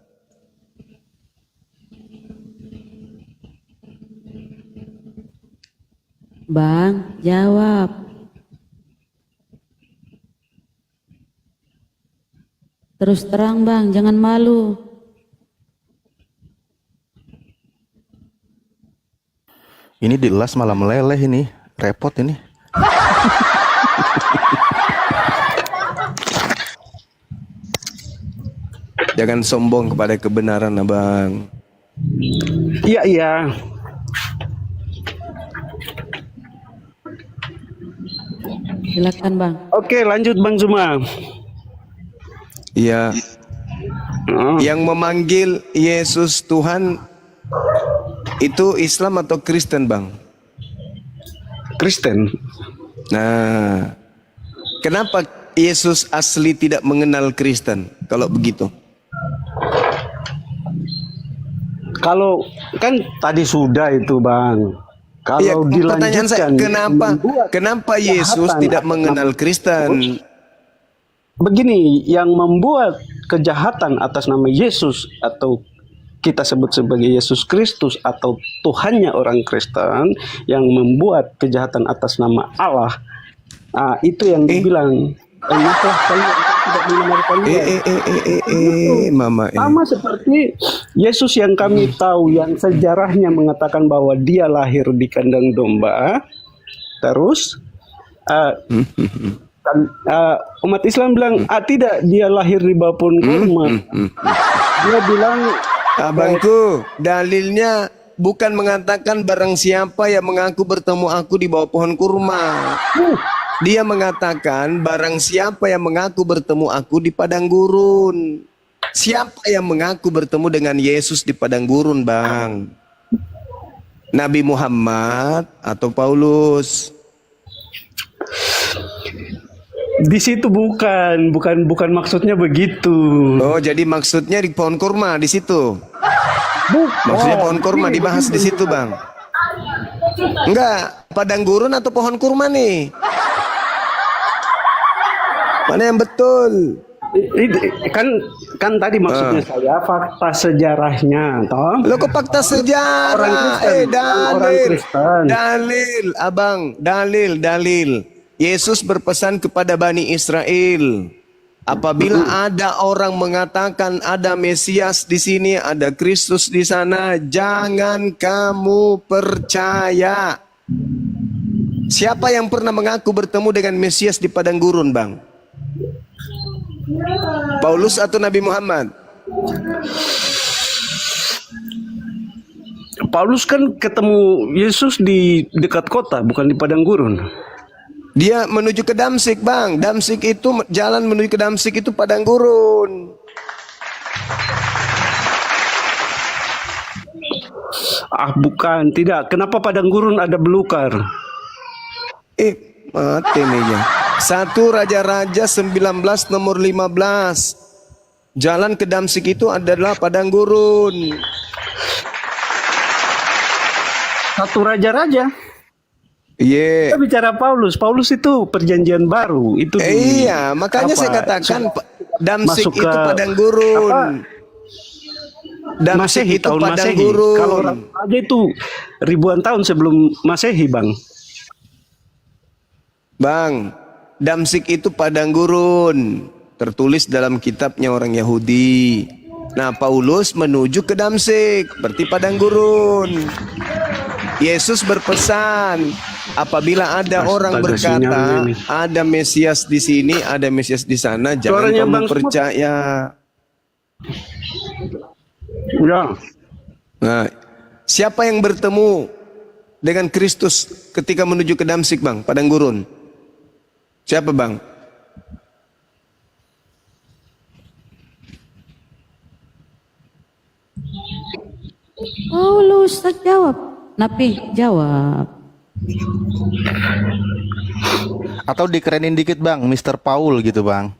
E: Bang, jawab. Terus terang bang, jangan malu.
D: Ini di las malah meleleh ini. Repot ini.
F: Jangan sombong kepada kebenaran, abang.
K: Iya, iya.
E: Silakan bang.
K: Oke, lanjut Bang Zuma.
F: Iya. Yang memanggil Yesus Tuhan itu Islam atau Kristen, Bang?
K: Kristen.
F: Nah, kenapa Yesus asli tidak mengenal Kristen kalau begitu?
K: Kalau kan tadi sudah itu Bang.
F: Iya,
K: Kalau
F: pertanyaan saya,
K: dilanjutkan,
F: kenapa Yesus
K: kejahatan
F: tidak
K: atas
F: mengenal
K: nama-
F: Kristen?
K: Begini, yang membuat kejahatan atas nama Yesus atau kita sebut sebagai Yesus Kristus atau Tuhannya orang Kristen yang membuat kejahatan atas nama Allah, itu yang dibilang enyahlah kalian tidak mengenal dia.
F: Mama.
K: Sama seperti Yesus yang kami tahu, yang sejarahnya mengatakan bahwa dia lahir di kandang domba. Terus umat Islam bilang, tidak, dia lahir di bawah pohon kurma. Dia bilang,
F: Abangku, dalilnya bukan mengatakan barang siapa yang mengaku bertemu aku di bawah pohon kurma. Dia mengatakan barang siapa yang mengaku bertemu aku di padang gurun. Siapa yang mengaku bertemu dengan Yesus di padang gurun, Bang? Nabi Muhammad atau Paulus?
K: di situ bukan maksudnya begitu.
F: Oh, jadi maksudnya di pohon kurma di situ. Maksudnya pohon kurma dibahas di situ, Bang. Enggak, padang gurun atau pohon kurma nih? Mana yang betul?
K: Kan tadi maksudnya saya fakta sejarahnya, toh.
F: Lo kok fakta sejarah?
K: Orang Kristen, orang Kristen.
F: Dalil, abang, dalil. Yesus berpesan kepada Bani Israel, apabila ada orang mengatakan ada Mesias di sini, ada Kristus di sana, jangan kamu percaya. Siapa yang pernah mengaku bertemu dengan Mesias di padang gurun, Bang? Paulus atau Nabi Muhammad?
K: Paulus kan ketemu Yesus di dekat kota, bukan di padang gurun.
F: Dia menuju ke Damsik, Bang. Damsik itu, jalan menuju ke Damsik itu padang gurun.
K: Bukan, tidak. Kenapa padang gurun ada belukar?
F: Mati nih ya. 1 Raja-Raja 19 nomor 15. Jalan ke Damsik itu adalah padang gurun.
K: 1 Raja-Raja.
F: Iya.
K: Kita bicara Paulus. Paulus itu perjanjian baru. Itu
F: Iya, makanya saya katakan Damsik itu padang gurun. Damsik
K: Masehi,
F: itu
K: tahun
F: padang
K: Masehi.
F: gurun.
K: Kalau Raja itu ribuan tahun sebelum Masehi, Bang.
F: Bang, Damsik itu padang gurun. Tertulis dalam kitabnya orang Yahudi. Nah, Paulus menuju ke Damsik, berarti padang gurun. Yesus berpesan, apabila ada orang
K: Astaga,
F: berkata
K: sinyalnya nih.
F: ada Mesias di sini, ada Mesias di sana, jangan
K: Suaranya
F: kamu
K: Bang Smut.
F: percaya.
K: Ya.
F: Nah, siapa yang bertemu dengan Kristus ketika menuju ke Damsik, Bang? Padang gurun. Siapa, Bang?
E: Paulus tak jawab. Napi jawab.
D: Atau dikerenin dikit Bang, Mr. Paul gitu Bang.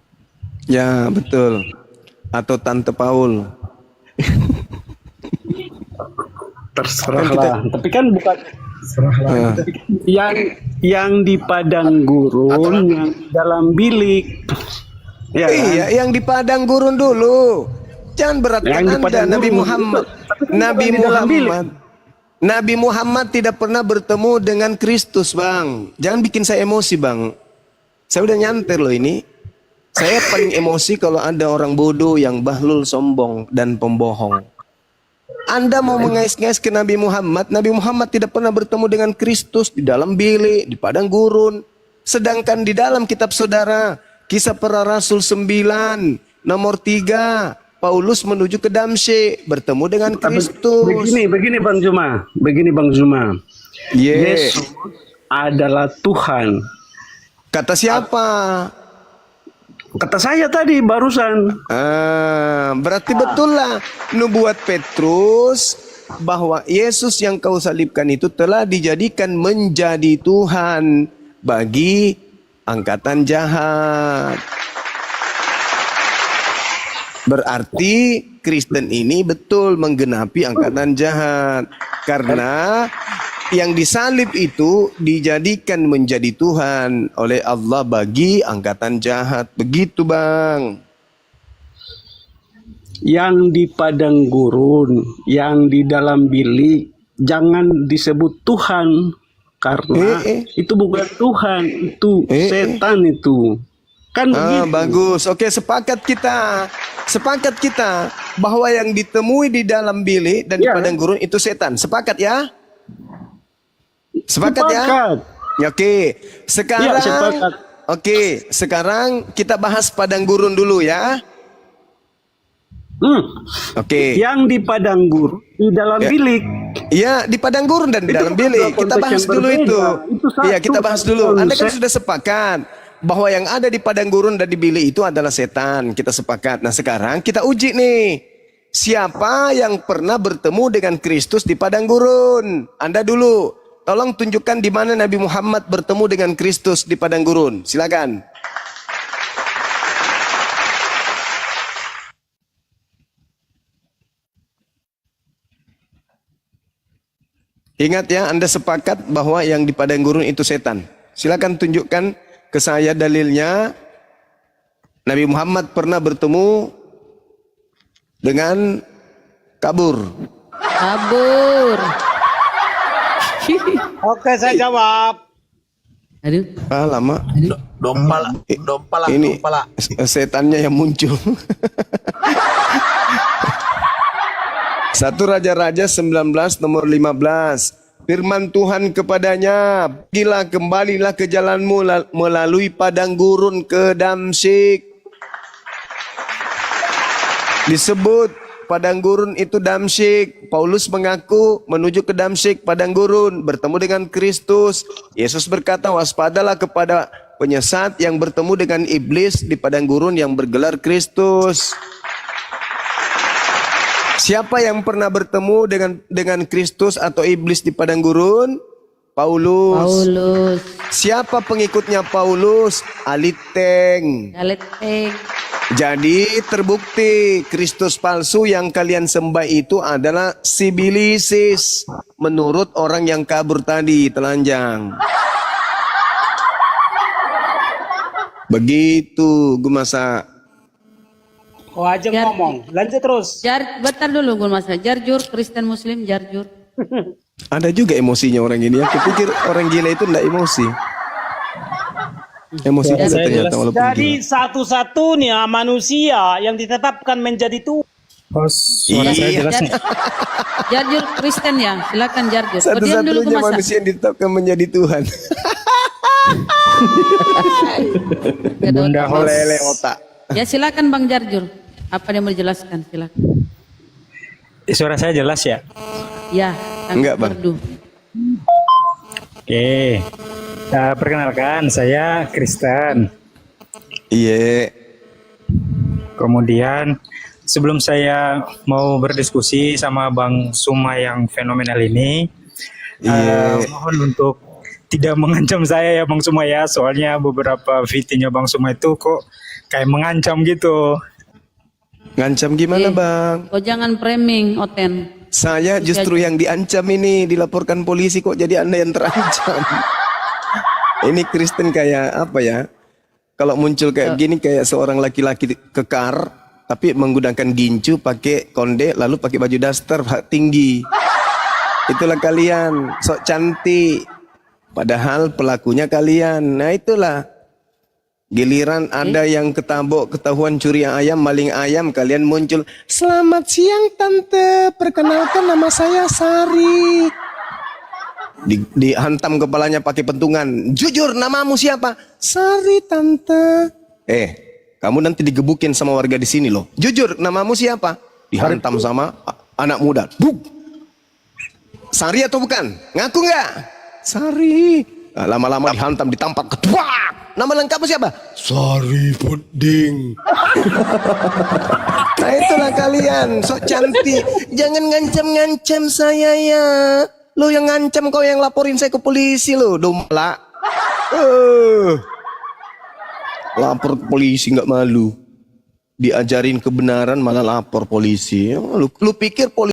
F: Ya, betul. Atau Tante Paul.
K: Terserahlah. Tapi kan bukan
F: Nah,
K: yang di padang gurun, yang dalam bilik. Ya, kan?
F: iya, yang di padang gurun dulu. Jangan beratkan
K: Yang di
F: Anda,
K: padang
F: Nabi
K: gurun
F: Muhammad.
K: itu. Tapi kan
F: Nabi
K: bukan di dalam bilik.
F: Muhammad. Nabi Muhammad tidak pernah bertemu dengan Kristus, Bang. Jangan bikin saya emosi, Bang. Saya udah nyantir loh ini. Saya paling emosi kalau ada orang bodoh yang bahlul, sombong, dan pembohong. Anda mau mengais-ngais ke Nabi Muhammad. Nabi Muhammad tidak pernah bertemu dengan Kristus di dalam bilik, di padang gurun. Sedangkan di dalam kitab saudara, Kisah Para Rasul 9, nomor 3, Paulus menuju ke Damsyik, bertemu dengan Kristus.
K: Begini Bang Juma. Begini Bang Juma.
F: Yeah.
K: Yesus adalah Tuhan.
F: Kata siapa?
K: Kata saya tadi barusan.
F: Berarti betul lah nubuat Petrus bahwa Yesus yang kau salibkan itu telah dijadikan menjadi Tuhan bagi angkatan jahat. Berarti Kristen ini betul menggenapi angkatan jahat. Karena yang disalib itu dijadikan menjadi Tuhan oleh Allah bagi angkatan jahat. Begitu Bang.
K: Yang di padang gurun, yang di dalam bilik, jangan disebut Tuhan. Karena itu bukan Tuhan, itu setan itu. Kan begitu.
F: Bagus. Oke, sepakat kita. Sepakat kita bahwa yang ditemui di dalam bilik dan di padang gurun itu setan. Sepakat ya? Sepakat ya? Oke. Sekarang
K: sepakat.
F: Oke, sekarang kita bahas padang gurun dulu ya. Oke.
K: Yang di padang gurun, di dalam bilik.
F: Iya, di padang gurun dan di dalam bilik. Kita bahas dulu itu. Iya, kita bahas dulu. Anda kan sudah sepakat bahwa yang ada di padang gurun dan di bilik itu adalah setan. Kita sepakat. Nah, sekarang kita uji nih. Siapa yang pernah bertemu dengan Kristus di padang gurun? Anda dulu. Tolong tunjukkan di mana Nabi Muhammad bertemu dengan Kristus di padang gurun. Silakan. Ingat ya, Anda sepakat bahwa yang di padang gurun itu setan. Silakan tunjukkan ke saya dalilnya. Nabi Muhammad pernah bertemu dengan kabur.
E: Kabur.
L: Oke, saya jawab.
E: Aduh.
F: Lama.
L: Dompala.
F: Ini setannya yang muncul. 1 Raja-Raja 19 nomor 15. Firman Tuhan kepadanya, "Pergilah, kembalilah ke jalanmu melalui padang gurun ke Damsyik." Disebut padang gurun itu Damsyik. Paulus mengaku menuju ke Damsyik, padang gurun, bertemu dengan Kristus. Yesus berkata, "Waspadalah kepada penyesat yang bertemu dengan iblis di padang gurun yang bergelar Kristus." Siapa yang pernah bertemu dengan Kristus atau iblis di padang gurun? Paulus. Siapa pengikutnya Paulus? Aliteng. Jadi terbukti Kristus palsu yang kalian sembah itu adalah sibilisis menurut orang yang kabur tadi, telanjang. Begitu Gumasa.
L: Oh aja ngomong, lanjut terus.
E: Bentar dulu gue masa. Jarjur, Kristen Muslim, jarjur.
F: Ada juga emosinya orang ini. Aku pikir orang gila itu enggak emosi. Emosi juga ternyata walaupun
L: Jadi
F: gila.
L: satu-satunya manusia yang ditetapkan menjadi Tuhan.
K: Suara saya jelas nih.
E: Jarjur Kristen ya, silakan Jarjur. Oh, diam dulu
F: Satu-satunya
E: Kumasa.
F: manusia yang ditetapkan menjadi Tuhan.
L: Bunda host.
F: Lele otak.
E: Ya silakan Bang Jarjur. Apa yang mau dijelaskan? Silakan.
L: Suara saya jelas ya?
E: Ya,
F: Enggak, Bang.
E: merdu.
L: Oke. Perkenalkan, saya Kristen.
F: Iya.
L: Kemudian sebelum saya mau berdiskusi sama Bang Suma yang fenomenal ini, mohon untuk tidak mengancam saya ya Bang Suma ya, soalnya beberapa videonya Bang Suma itu kok kayak mengancam gitu.
F: Ngancam gimana, Bang?
E: Oh jangan framing, Oten.
F: Saya justru yang diancam ini, dilaporkan polisi kok jadi Anda yang terancam. Ini Kristen kayak apa ya? Kalau muncul kayak gini kayak seorang laki-laki kekar tapi menggunakan gincu, pakai konde, lalu pakai baju daster tinggi. Itulah kalian, sok cantik. Padahal pelakunya kalian. Nah itulah. Giliran ada yang ketabok, ketahuan curi ayam, maling ayam, kalian muncul. Selamat siang Tante, perkenalkan nama saya Sari. Dihantam kepalanya pakai pentungan. Jujur, namamu siapa? Sari Tante. Kamu nanti digebukin sama warga di sini loh. Jujur, namamu siapa? Dihantam sama anak muda. Buk. Sari atau bukan? Ngaku nggak? Sari. Nah, lama-lama dihantam, ditampar, ketuak. Nama lengkapmu siapa? Sari Puding. Nah itulah kalian, sok cantik. Jangan ngancam-ngancam saya ya. Lo yang ngancam, kau yang laporin saya ke polisi lo, domla. Lapor ke polisi nggak malu. Diajarin kebenaran malah lapor polisi. Lu pikir polisi